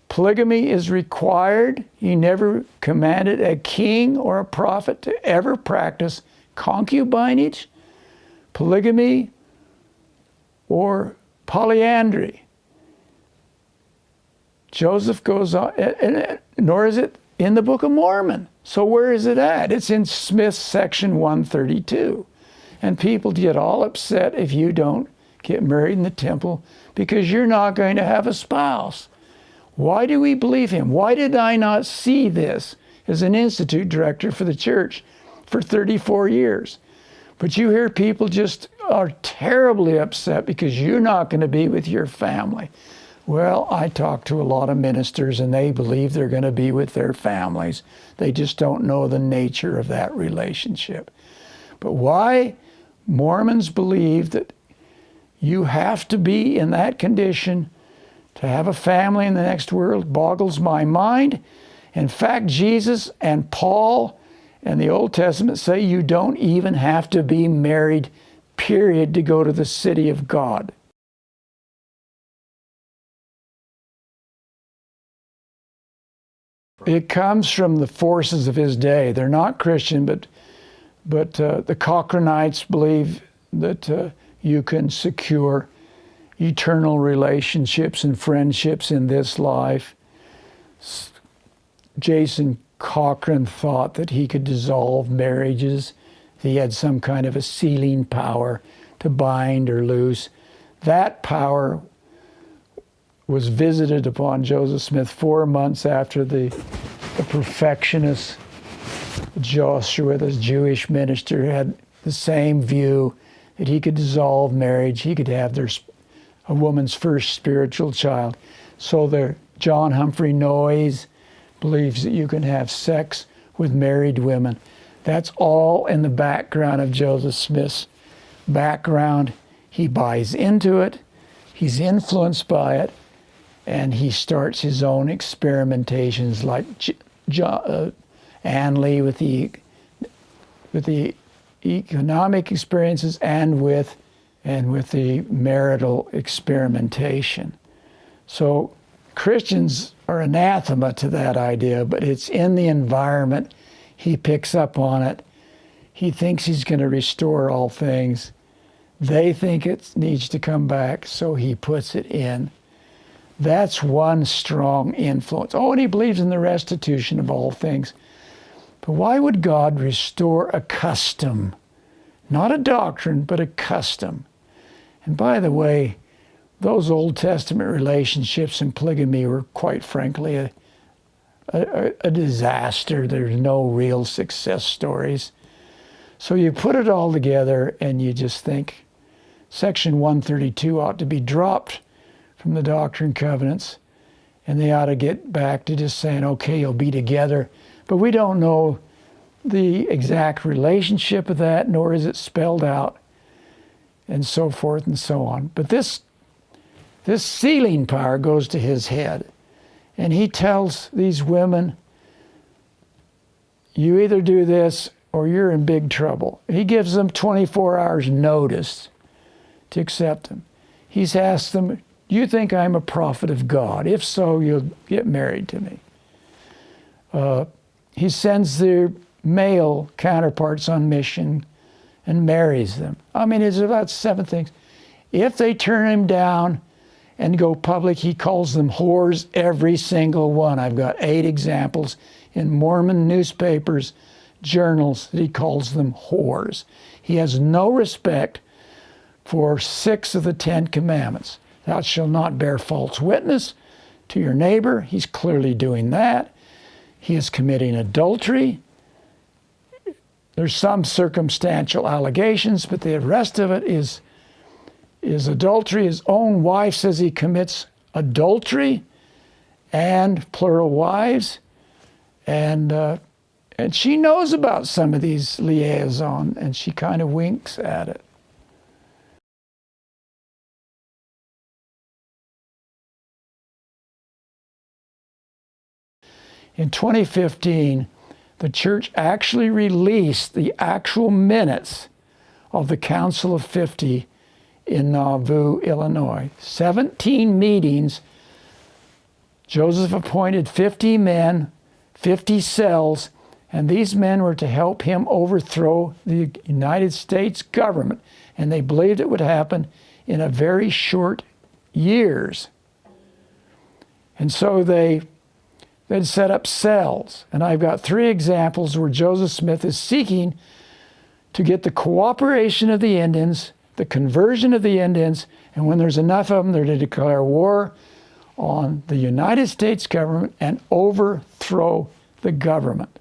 S1: polygamy is required. He never commanded a king or a prophet to ever practice concubinage, polygamy, or polyandry. Joseph goes on, nor is it in the Book of Mormon. So where is it at? It's in Smith's section 132. And people get all upset if you don't get married in the temple because you're not going to have a spouse. Why do we believe him? Why did I not see this as an institute director for the church for 34 years? But you hear people just are terribly upset because you're not going to be with your family. Well, I talk to a lot of ministers, and they believe they're going to be with their families. They just don't know the nature of that relationship. But why Mormons believe that you have to be in that condition to have a family in the next world boggles my mind. In fact, Jesus and Paul and the Old Testament say you don't even have to be married, period, to go to the city of God. It comes from the forces of his day. They're not Christian, but the Cochranites believe that you can secure eternal relationships and friendships in this life. Jason Cochrane thought that he could dissolve marriages. He had some kind of a sealing power to bind or loose. That power was visited upon Joseph Smith 4 months after the perfectionist Joshua, the Jewish minister, had the same view that he could dissolve marriage. He could have a woman's first spiritual child. So the John Humphrey Noyes believes that you can have sex with married women. That's all in the background of Joseph Smith's background. He buys into it, he's influenced by it, and he starts his own experimentations, like Ann Lee with the economic experiences and with the marital experimentation. So Christians are anathema to that idea, but it's in the environment. He picks up on it. He thinks he's going to restore all things. They think it needs to come back, so he puts it in. That's one strong influence. Oh, and he believes in the restitution of all things. But why would God restore a custom? Not a doctrine, but a custom. And by the way, those Old Testament relationships and polygamy were, quite frankly, a disaster. There's no real success stories. So you put it all together and you just think Section 132 ought to be dropped from the Doctrine and Covenants, and they ought to get back to just saying, okay, you'll be together. But we don't know the exact relationship of that, nor is it spelled out, and so forth and so on. But this sealing power goes to his head. And he tells these women, you either do this or you're in big trouble. He gives them 24 hours notice to accept him. He's asked them, do you think I'm a prophet of God? If so, you'll get married to me. He sends their male counterparts on mission and marries them. I mean, it's about 7 things. If they turn him down and go public, he calls them whores, every single one. I've got 8 examples in Mormon newspapers, journals, that he calls them whores. He has no respect for 6 of the 10 commandments. Thou shalt not bear false witness to your neighbor. He's clearly doing that. He is committing adultery. There's some circumstantial allegations, but the rest of it is adultery. His own wife says he commits adultery and plural wives. And she knows about some of these liaison, and she kind of winks at it. In 2015, the church actually released the actual minutes of the Council of 50 in Nauvoo, Illinois. 17 meetings. Joseph appointed 50 men, 50 cells, and these men were to help him overthrow the United States government. And they believed it would happen in a very short years. And so they'd set up cells. And I've got 3 examples where Joseph Smith is seeking to get the cooperation of the Indians, the conversion of the Indians, and when there's enough of them, they're to declare war on the United States government and overthrow the government.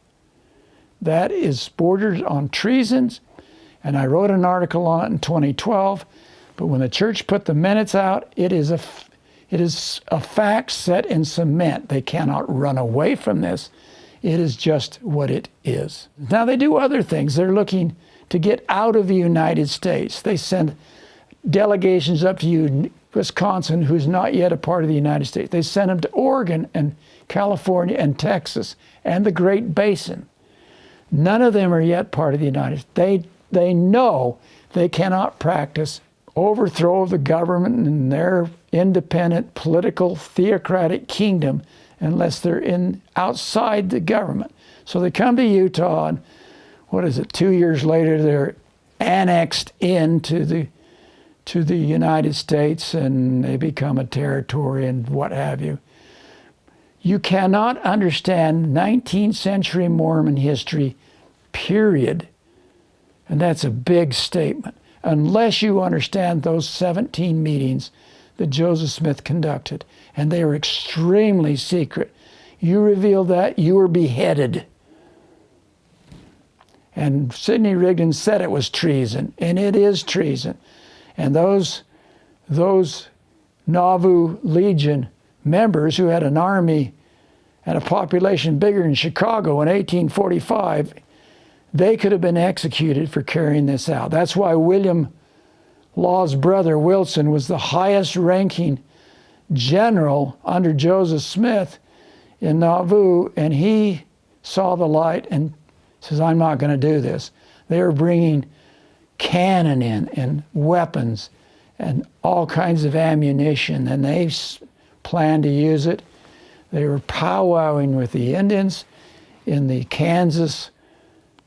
S1: That is bordered on treasons, and I wrote an article on it in 2012, but when the church put the minutes out, it is a fact set in cement. They cannot run away from this. It is just what it is. Now they do other things. They're looking to get out of the United States. They send delegations up to Wisconsin, who's not yet a part of the United States. They send them to Oregon and California and Texas and the Great Basin. None of them are yet part of the United States. They know they cannot practice overthrow of the government and their independent political theocratic kingdom unless they're outside the government. So they come to Utah, and 2 years later they're annexed into the United States, and they become a territory and what have you. You cannot understand 19th century Mormon history, period. And that's a big statement, unless you understand those 17 meetings that Joseph Smith conducted. And they were extremely secret. You reveal that, you were beheaded. And Sidney Rigdon said it was treason, and it is treason. And those Nauvoo Legion members who had an army and a population bigger than Chicago in 1845, they could have been executed for carrying this out. That's why William Law's brother, Wilson, was the highest ranking general under Joseph Smith in Nauvoo, and he saw the light and says, I'm not going to do this. They were bringing cannon in and weapons and all kinds of ammunition, and they planned to use it. They were powwowing with the Indians in the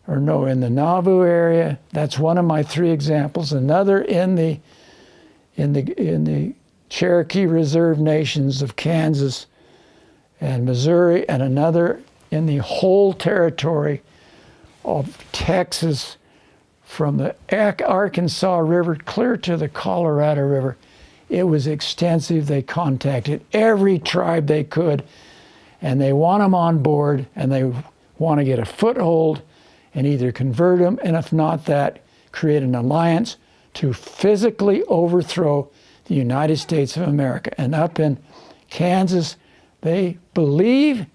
S1: in the Nauvoo area. That's one of my 3 examples. Another in the Cherokee Reserve Nations of Kansas and Missouri, and another in the whole territory of Texas, from the Arkansas River clear to the Colorado River. It was extensive. They contacted every tribe they could, and they want them on board, and they want to get a foothold and either convert them, and if not that, create an alliance to physically overthrow the United States of America. And up in Kansas, they believe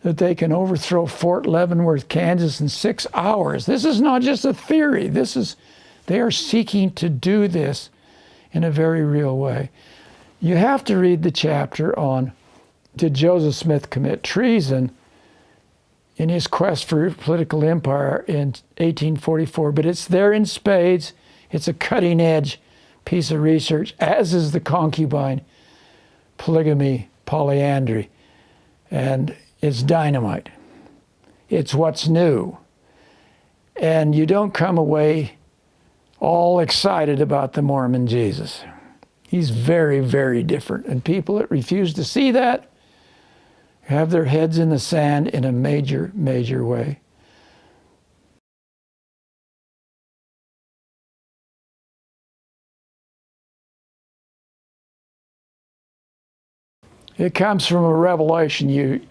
S1: that they can overthrow Fort Leavenworth, Kansas in 6 hours. This is not just a theory. They are seeking to do this in a very real way. You have to read the chapter on, did Joseph Smith commit treason in his quest for political empire in 1844, but it's there in spades. It's a cutting edge piece of research, as is the concubine polygamy, polyandry, and it's dynamite. It's what's new. And you don't come away all excited about the Mormon Jesus. He's very, very different. And people that refuse to see that have their heads in the sand in a major, major way. It comes from a revelation.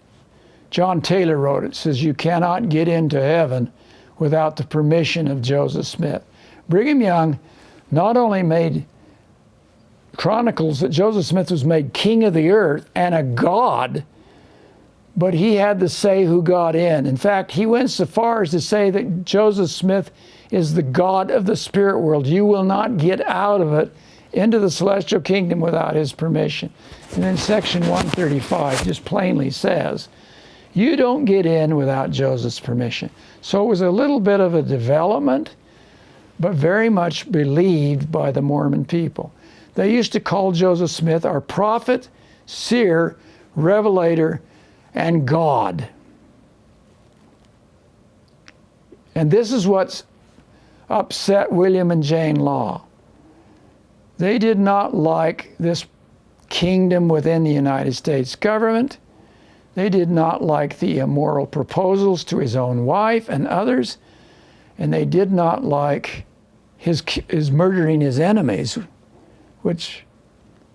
S1: John Taylor wrote it. It says, you cannot get into heaven without the permission of Joseph Smith. Brigham Young not only made chronicles that Joseph Smith was made king of the earth and a god, but he had to say who got in. In fact, he went so far as to say that Joseph Smith is the God of the spirit world. You will not get out of it into the celestial kingdom without his permission. And then section 135 just plainly says, you don't get in without Joseph's permission. So it was a little bit of a development, but very much believed by the Mormon people. They used to call Joseph Smith our prophet, seer, revelator, and God. And this is what's upset William and Jane Law. They did not like this kingdom within the United States government. They did not like the immoral proposals to his own wife and others. And they did not like his murdering his enemies, which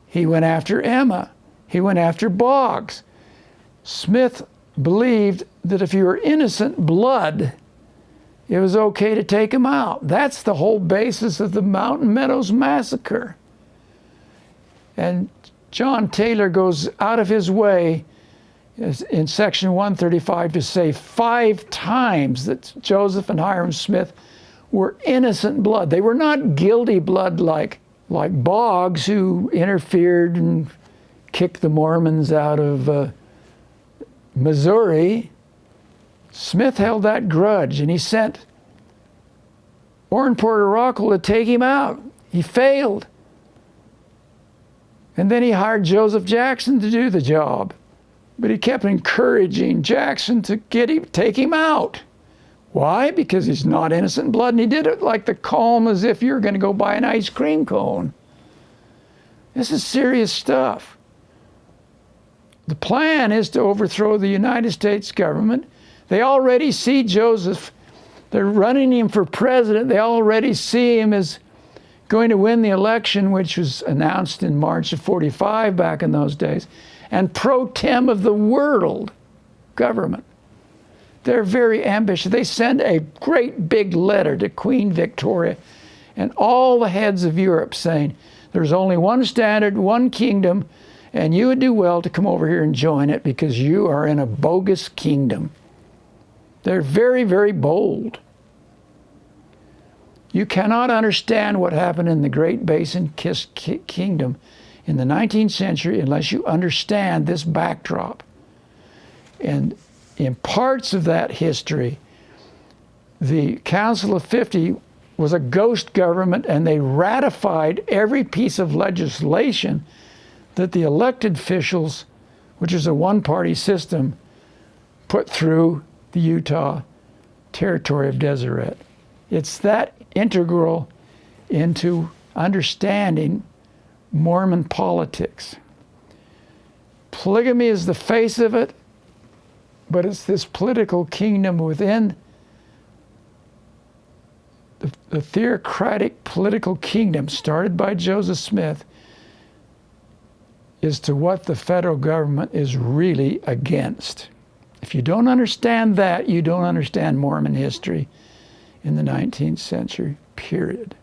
S1: he went after Emma. He went after Boggs. Smith believed that if you were innocent blood, it was okay to take him out. That's the whole basis of the Mountain Meadows Massacre. And John Taylor goes out of his way in section 135 to say 5 times that Joseph and Hiram Smith were innocent blood. They were not guilty blood like Boggs, who interfered and kicked the Mormons out of Missouri. Smith held that grudge, and he sent Orrin Porter Rockwell to take him out. He failed. And then he hired Joseph Jackson to do the job. But he kept encouraging Jackson to take him out. Why? Because he's not innocent blood, and he did it like the calm as if you're going to go buy an ice cream cone. This is serious stuff. The plan is to overthrow the United States government. They already see Joseph. They're running him for president. They already see him as going to win the election, which was announced in March of 45 back in those days, and pro tem of the world government. They're very ambitious. They send a great big letter to Queen Victoria and all the heads of Europe saying, there's only one standard, one kingdom, And you would do well to come over here and join it, because you are in a bogus kingdom. They're very, very bold. You cannot understand what happened in the Great Basin Kingdom in the 19th century unless you understand this backdrop. And in parts of that history, the Council of 50 was a ghost government, and they ratified every piece of legislation that the elected officials, which is a one-party system, put through the Utah territory of Deseret. It's that integral into understanding Mormon politics. Polygamy is the face of it, but it's this political kingdom within the theocratic political kingdom started by Joseph Smith is to what the federal government is really against. If you don't understand that, you don't understand Mormon history in the 19th century, period.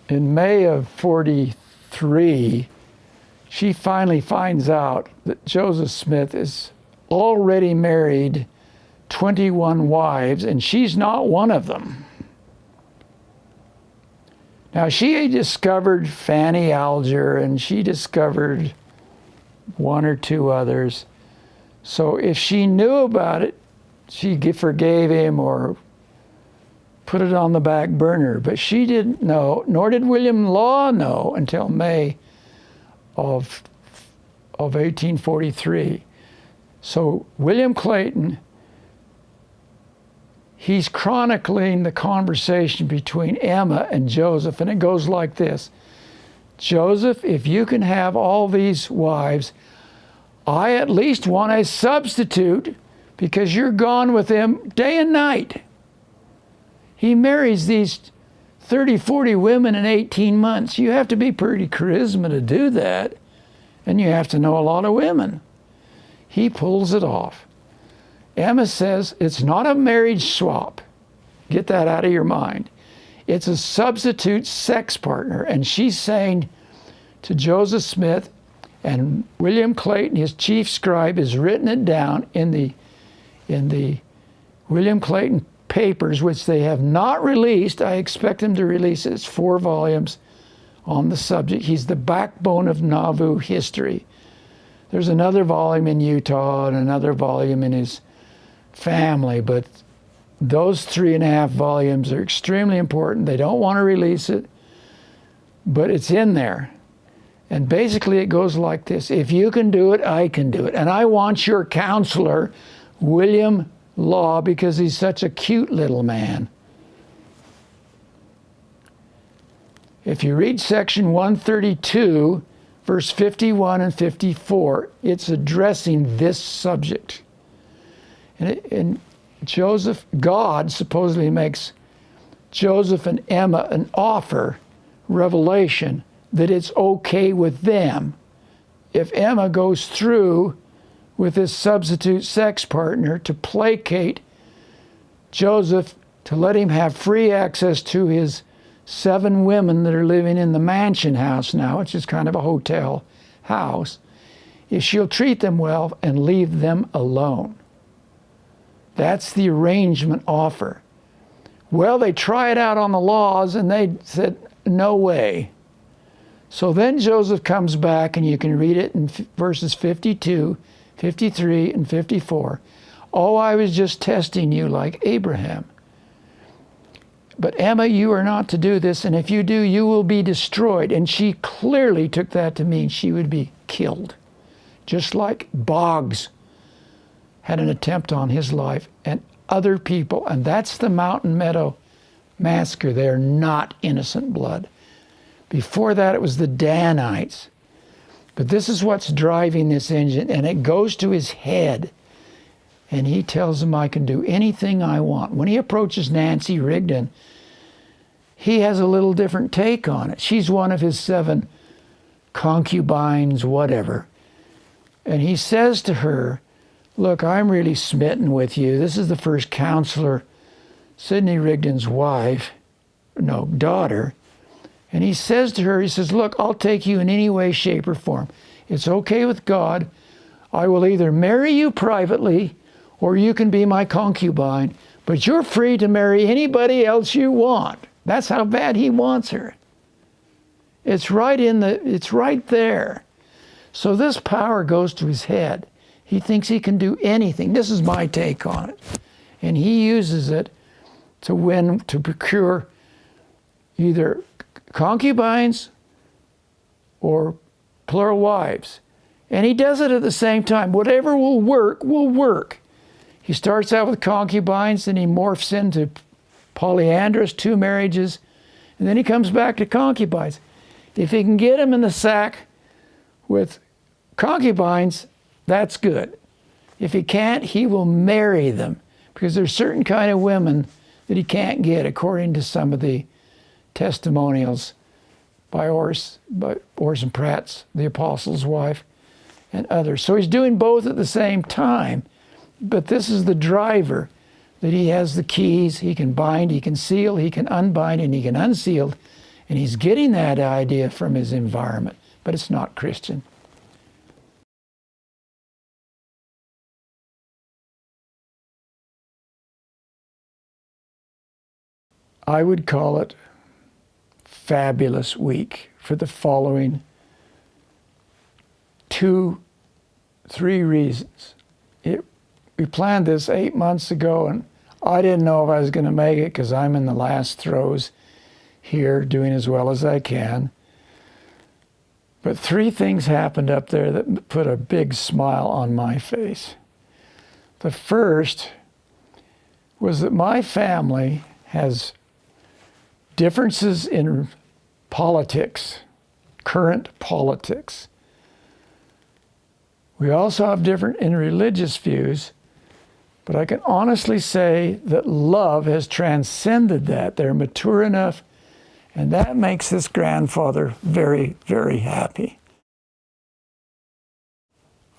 S1: In May of 43, she finally finds out that Joseph Smith is already married 21 wives, and she's not one of them. Now, she discovered Fanny Alger, and she discovered one or two others. So if she knew about it, she forgave him or put it on the back burner. But she didn't know, nor did William Law know until May of 1843. So William Clayton, he's chronicling the conversation between Emma and Joseph, and it goes like this. Joseph, if you can have all these wives, I at least want a substitute, because you're gone with him day and night. He marries these 30, 40 women in 18 months. You have to be pretty charisma to do that, and you have to know a lot of women. He pulls it off. Emma says it's not a marriage swap. Get that out of your mind. It's a substitute sex partner. And she's saying to Joseph Smith, and William Clayton, his chief scribe, has written it down in the William Clayton papers, which they have not released. I expect them to release it. It's 4 volumes on the subject. He's the backbone of Nauvoo history. There's another volume in Utah and another volume in his family, but those 3.5 volumes are extremely important. They don't want to release it, but it's in there. And basically it goes like this. If you can do it, I can do it. And I want your counselor, William Law, because he's such a cute little man. If you read section 132, verse 51 and 54, it's addressing this subject. And Joseph, God supposedly makes Joseph and Emma an offer, revelation, that it's okay with them if Emma goes through with this substitute sex partner to placate Joseph, to let him have free access to his 7 women that are living in the mansion house now, which is kind of a hotel house, if she'll treat them well and leave them alone. That's the arrangement offer. Well, they try it out on the laws, and they said, no way. So then Joseph comes back, and you can read it in verses 52, 53, and 54. Oh, I was just testing you like Abraham. But Emma, you are not to do this, and if you do, you will be destroyed. And she clearly took that to mean she would be killed. Just like Boggs had an attempt on his life, and other people. And that's the Mountain Meadow Massacre. They're not innocent blood. Before that, it was the Danites. But this is what's driving this engine, and it goes to his head. And he tells them, I can do anything I want. When he approaches Nancy Rigdon, he has a little different take on it. She's one of his 7 concubines, whatever. And he says to her, look, I'm really smitten with you. This is the first counselor, Sidney Rigdon's wife. daughter. And he says to her, he says, look, I'll take you in any way, shape, or form. It's okay with God. I will either marry you privately or you can be my concubine, but you're free to marry anybody else you want. That's how bad he wants her. It's right there. So this power goes to his head. He thinks he can do anything. This is my take on it. And he uses it to procure either concubines or plural wives. And he does it at the same time. Whatever will work, will work. He starts out with concubines, and he morphs into polyandrous, 2 marriages, and then he comes back to concubines. If he can get them in the sack with concubines, that's good. If he can't, he will marry them, because there's certain kind of women that he can't get, according to some of the testimonials by Orson Pratt's, the Apostle's Wife, and others. So he's doing both at the same time, but this is the driver, that he has the keys. He can bind, he can seal, he can unbind, and he can unseal, and he's getting that idea from his environment, but it's not Christian. I would call it fabulous week for the following 2-3 reasons. We planned this 8 months ago, and I didn't know if I was going to make it because I'm in the last throes here, doing as well as I can. But 3 things happened up there that put a big smile on my face. The first was that my family has differences in politics, current politics. We also have different in religious views, but I can honestly say that love has transcended that. They're mature enough, and that makes this grandfather very, very happy.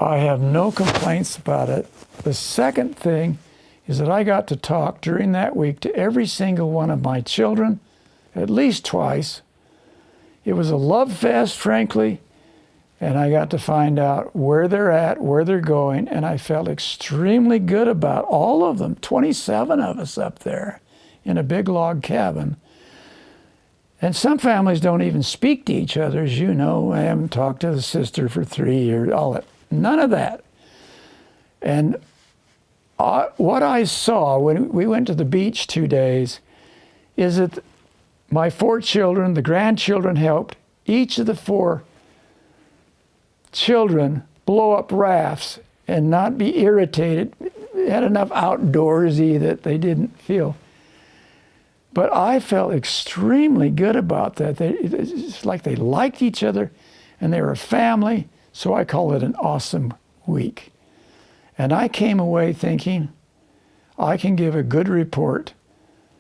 S1: I have no complaints about it. The second thing is that I got to talk during that week to every single one of my children, at least twice. It was a love fest, frankly, and I got to find out where they're at, where they're going, and I felt extremely good about all of them, 27 of us up there in a big log cabin. And some families don't even speak to each other, as you know. I haven't talked to the sister for 3 years, all that. None of that. And what I saw when we went to the beach 2 days is that my 4 children, the grandchildren helped each of the 4 children blow up rafts and not be irritated. They had enough outdoorsy that they didn't feel. But I felt extremely good about that. It's like they liked each other and they were a family. So I call it an awesome week. And I came away thinking, I can give a good report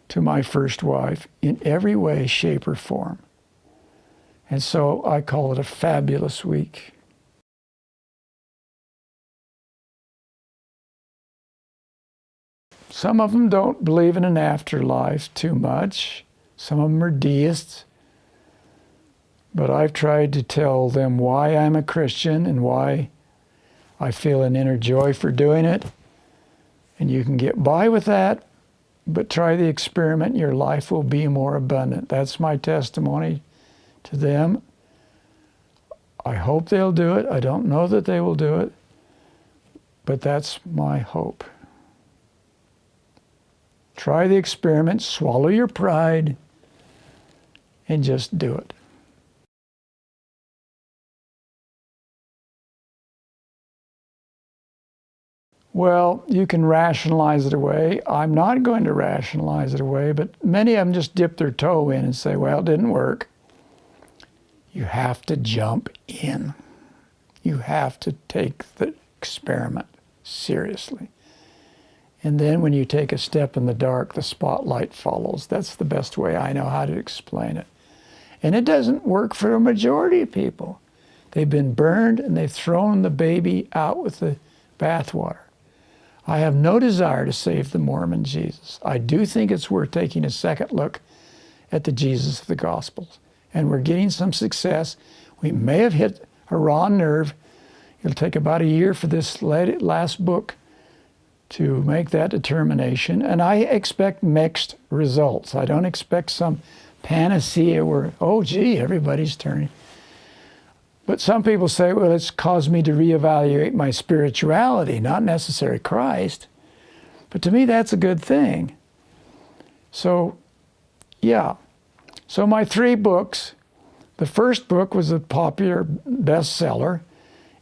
S1: to my first wife in every way, shape, or form. And so I call it a fabulous week. Some of them don't believe in an afterlife too much. Some of them are deists. But I've tried to tell them why I'm a Christian and why I feel an inner joy for doing it. And you can get by with that, but try the experiment. Your life will be more abundant. That's my testimony to them. I hope they'll do it. I don't know that they will do it, but that's my hope. Try the experiment, swallow your pride, and just do it. Well, you can rationalize it away. I'm not going to rationalize it away, but many of them just dip their toe in and say, well, it didn't work. You have to jump in. You have to take the experiment seriously. And then when you take a step in the dark, the spotlight follows. That's the best way I know how to explain it. And it doesn't work for a majority of people. They've been burned and they've thrown the baby out with the bathwater. I have no desire to save the Mormon Jesus. I do think it's worth taking a second look at the Jesus of the Gospels. And we're getting some success. We may have hit a raw nerve. It'll take about a year for this last book to make that determination. And I expect mixed results. I don't expect some panacea where, oh, gee, everybody's turning. But some people say, well, it's caused me to reevaluate my spirituality, not necessarily Christ. But to me, that's a good thing. So, yeah. So my 3 books, the first book was a popular bestseller,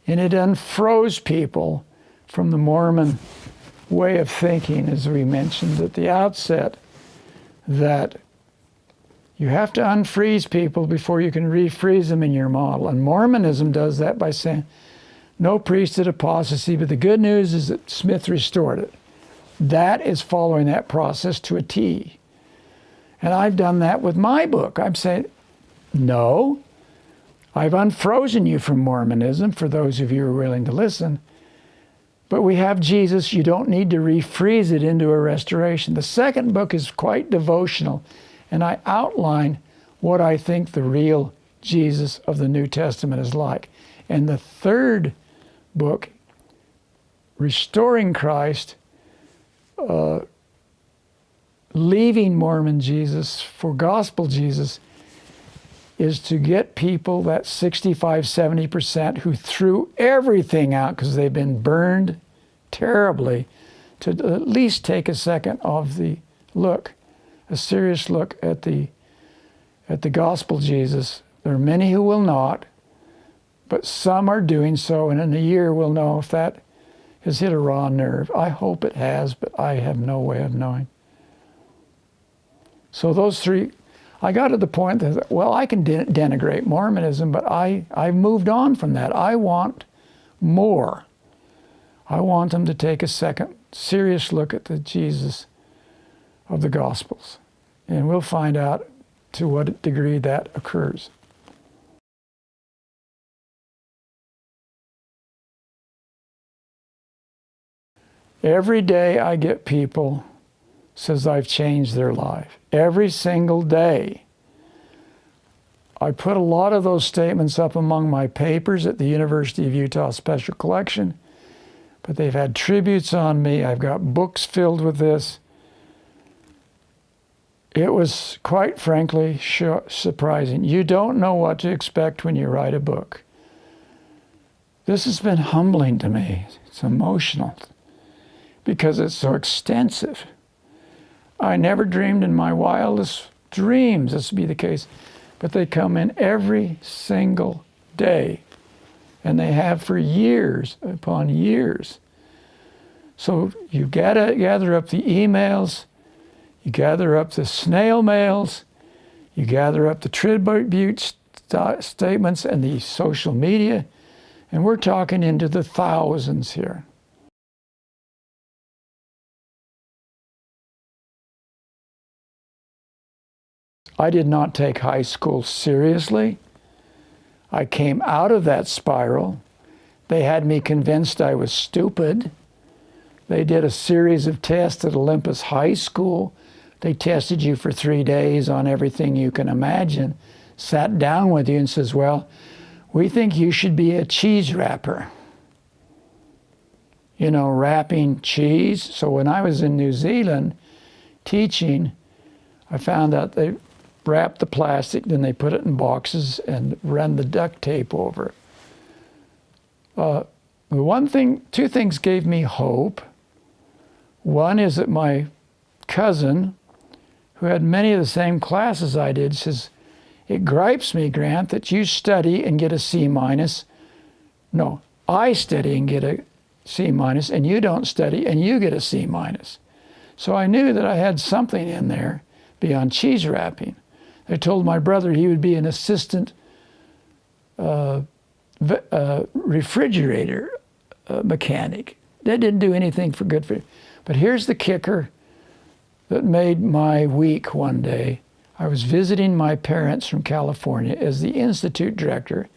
S1: and it unfroze people from the Mormon way of thinking, as we mentioned at the outset, that you have to unfreeze people before you can refreeze them in your model. And Mormonism does that by saying, no priesthood apostasy, but the good news is that Smith restored it. That is following that process to a T. And I've done that with my book. I'm saying, no, I've unfrozen you from Mormonism, for those of you who are willing to listen. But we have Jesus. You don't need to refreeze it into a restoration. The second book is quite devotional, and I outline what I think the real Jesus of the New Testament is like. And the third book, Restoring Christ, leaving Mormon Jesus for gospel Jesus, is to get people, that 65, 70% who threw everything out because they've been burned terribly, to at least take a second of the look, a serious look at the gospel Jesus. There are many who will not, but some are doing so, and in a year we'll know if that has hit a raw nerve. I hope it has, but I have no way of knowing. So those 3, I got to the point that, well, I can denigrate Mormonism, but I've moved on from that. I want more. I want them to take a second serious look at the Jesus of the Gospels. And we'll find out to what degree that occurs. Every day I get people says I've changed their life. Every single day. I put a lot of those statements up among my papers at the University of Utah Special Collection, but they've had tributes on me. I've got books filled with this. It was, quite frankly, surprising. You don't know what to expect when you write a book. This has been humbling to me. It's emotional because it's so extensive. I never dreamed in my wildest dreams this would be the case, but they come in every single day, and they have for years upon years. So you gotta gather up the emails, you gather up the snail mails, you gather up the tribute statements and the social media, and we're talking into the thousands here. I did not take high school seriously. I came out of that spiral. They had me convinced I was stupid. They did a series of tests at Olympus High School. They tested you for 3 days on everything you can imagine, sat down with you and says, well, we think you should be a cheese wrapper. You know, wrapping cheese. So when I was in New Zealand teaching, I found out they wrap the plastic, then they put it in boxes and run the duct tape over it. Two things gave me hope. One is that my cousin, who had many of the same classes I did, says, it gripes me, Grant, that you study and get a C-. No, I study and get a C-, and you don't study and you get a C-. So I knew that I had something in there beyond cheese wrapping. I told my brother he would be an assistant refrigerator mechanic. That didn't do anything for good for him. But here's the kicker that made my week one day. I was visiting my parents from California as the institute director.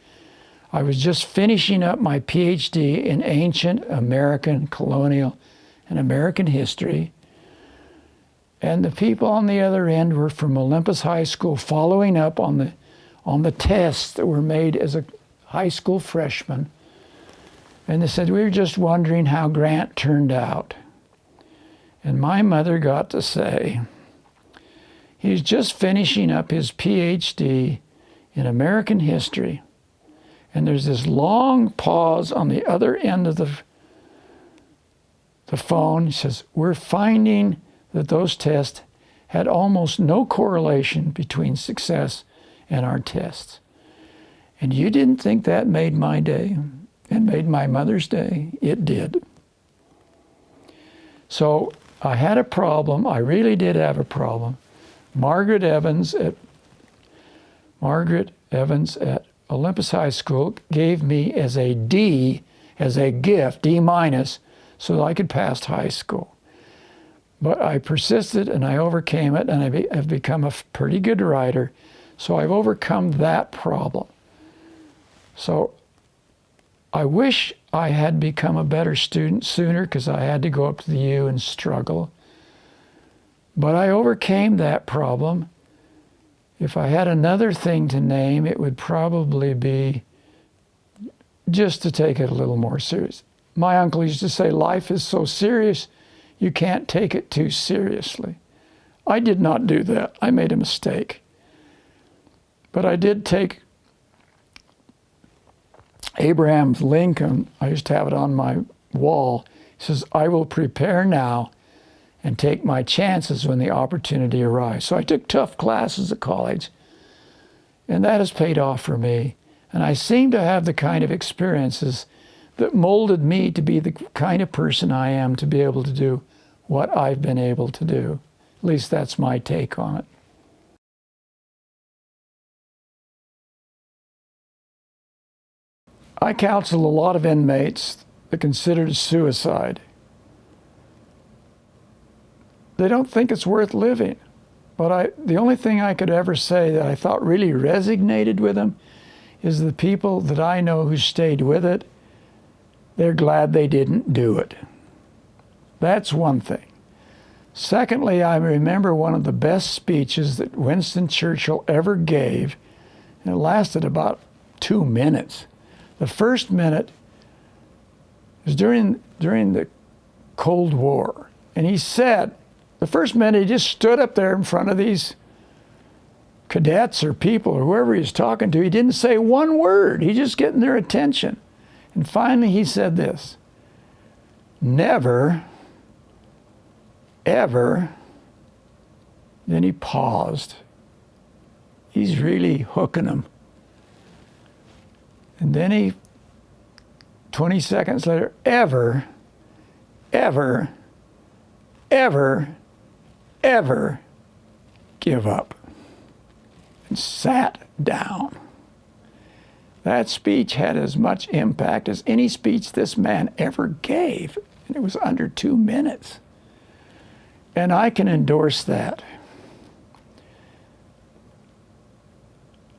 S1: I was just finishing up my PhD in ancient American colonial and American history. And the people on the other end were from Olympus High School following up on the tests that were made as a high school freshman. And they said, we were just wondering how Grant turned out. And my mother got to say, he's just finishing up his PhD in American history. And there's this long pause on the other end of the phone. He says, we're finding that those tests had almost no correlation between success and our tests. And you didn't think that made my day and made my mother's day? It did. So I had a problem. I really did have a problem. Margaret Evans at Olympus High School gave me as a D, as a gift, D-, so that I could pass high school. But I persisted and I overcame it, and I have become a pretty good writer. So I've overcome that problem. So I wish I had become a better student sooner, because I had to go up to the U and struggle. But I overcame that problem. If I had another thing to name, it would probably be just to take it a little more serious. My uncle used to say, life is so serious, you can't take it too seriously. I did not do that. I made a mistake. But I did take Abraham Lincoln, I used to have it on my wall. He says, I will prepare now and take my chances when the opportunity arrives. So I took tough classes at college, and that has paid off for me. And I seem to have the kind of experiences that molded me to be the kind of person I am, to be able to do what I've been able to do. At least that's my take on it. I counsel a lot of inmates that consider suicide. They don't think it's worth living. But the only thing I could ever say that I thought really resonated with them is the people that I know who stayed with it, they're glad they didn't do it. That's one thing. Secondly, I remember one of the best speeches that Winston Churchill ever gave, and it lasted about 2 minutes. The first minute was during the Cold War, and he said, the first minute he just stood up there in front of these cadets or people or whoever he was talking to. He didn't say one word. He just getting their attention. And finally he said this, never, ever, then he paused. He's really hooking them. And then he, 20 seconds later, ever, ever, ever, ever give up, and sat down. That speech had as much impact as any speech this man ever gave, and it was under 2 minutes. And I can endorse that.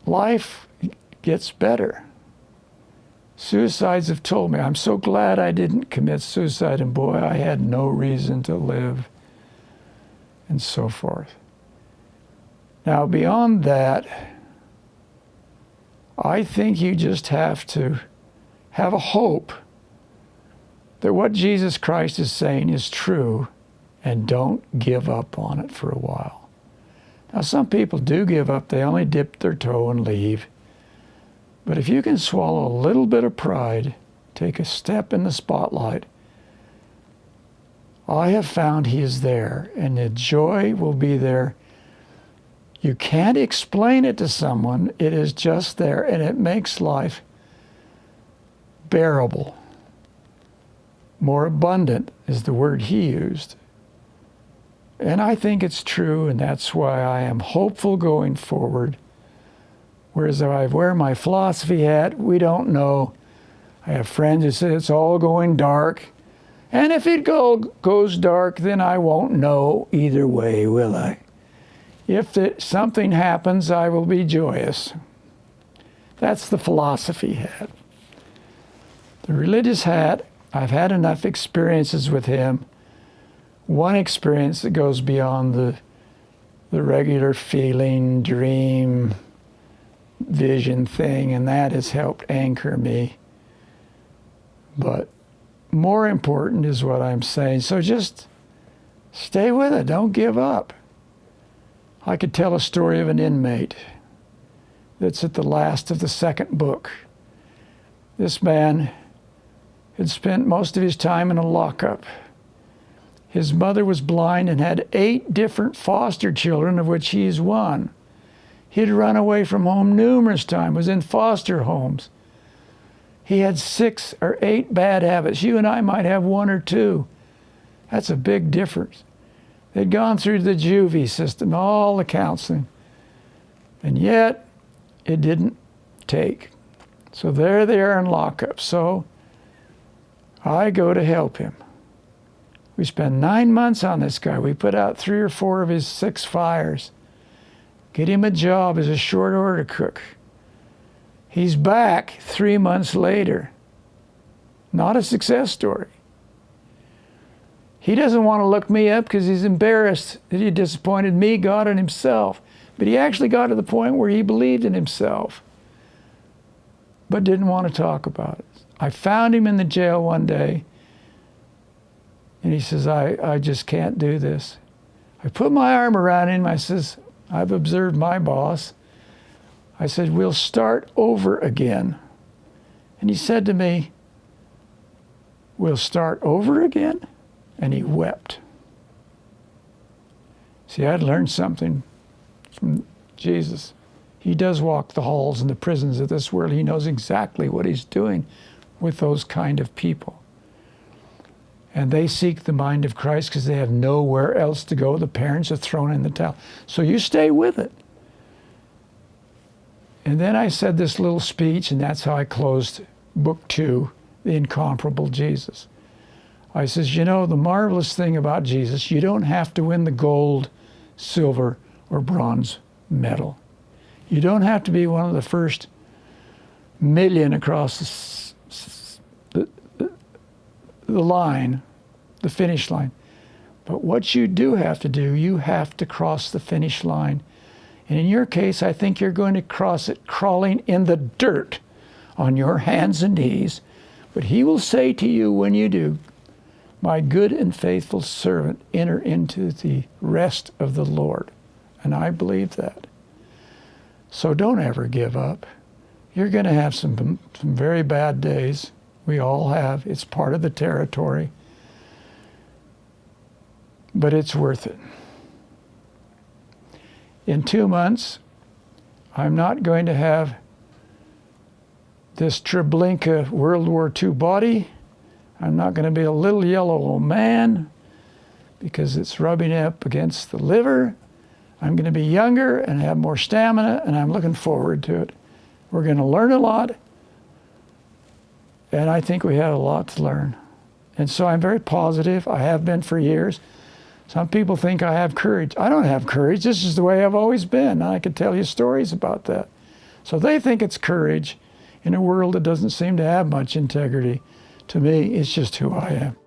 S1: Life gets better. Suicides have told me, I'm so glad I didn't commit suicide, and boy, I had no reason to live, and so forth. Now, beyond that, I think you just have to have a hope that what Jesus Christ is saying is true, and don't give up on it for a while. Now, some people do give up. They only dip their toe and leave. But if you can swallow a little bit of pride, take a step in the spotlight, I have found He is there, and the joy will be there. You can't explain it to someone. It is just there, and it makes life bearable. More abundant is the word He used. And I think it's true, and that's why I am hopeful going forward. Whereas if I wear my philosophy hat, we don't know. I have friends who say it's all going dark. And if it goes dark, then I won't know either way, will I? If something happens, I will be joyous. That's the philosophy hat. The religious hat, I've had enough experiences with Him one experience that goes beyond the regular feeling, dream, vision thing, and that has helped anchor me. But more important is what I'm saying. So just stay with it. Don't give up. I could tell a story of an inmate that's at the last of the second book. This man had spent most of his time in a lockup. His mother was blind and had 8 different foster children, of which he is one. He'd run away from home numerous times, was in foster homes. He had 6 or 8 bad habits. You and I might have 1 or 2. That's a big difference. They'd gone through the juvie system, all the counseling, and yet it didn't take. So there they are in lockup. So I go to help him. We spend 9 months on this guy. We put out 3 or 4 of his 6 fires. Get him a job as a short order cook. He's back 3 months later. Not a success story. He doesn't want to look me up because he's embarrassed that he disappointed me, God, and himself. But he actually got to the point where he believed in himself, but didn't want to talk about it. I found him in the jail one day, and he says, I just can't do this. I put my arm around him. I says, I've observed my boss. I said, we'll start over again. And he said to me, we'll start over again? And he wept. See, I'd learned something from Jesus. He does walk the halls and the prisons of this world. He knows exactly what he's doing with those kind of people. And they seek the mind of Christ because they have nowhere else to go. The parents have thrown in the towel. So you stay with it. And then I said this little speech, and that's how I closed book 2, The Incomparable Jesus. I says, you know, the marvelous thing about Jesus, you don't have to win the gold, silver, or bronze medal. You don't have to be one of the first million across the line, the finish line. But what you do have to do, you have to cross the finish line. And in your case, I think you're going to cross it crawling in the dirt on your hands and knees. But he will say to you when you do, my good and faithful servant, enter into the rest of the Lord. And I believe that. So don't ever give up. You're going to have some very bad days. We all have. It's part of the territory. But it's worth it. In 2 months, I'm not going to have this Treblinka World War II body. I'm not going to be a little yellow old man because it's rubbing up against the liver. I'm going to be younger and have more stamina, and I'm looking forward to it. We're going to learn a lot, and I think we have a lot to learn. And so I'm very positive. I have been for years. Some people think I have courage. I don't have courage. This is the way I've always been. I could tell you stories about that. So they think it's courage in a world that doesn't seem to have much integrity. To me, it's just who I am.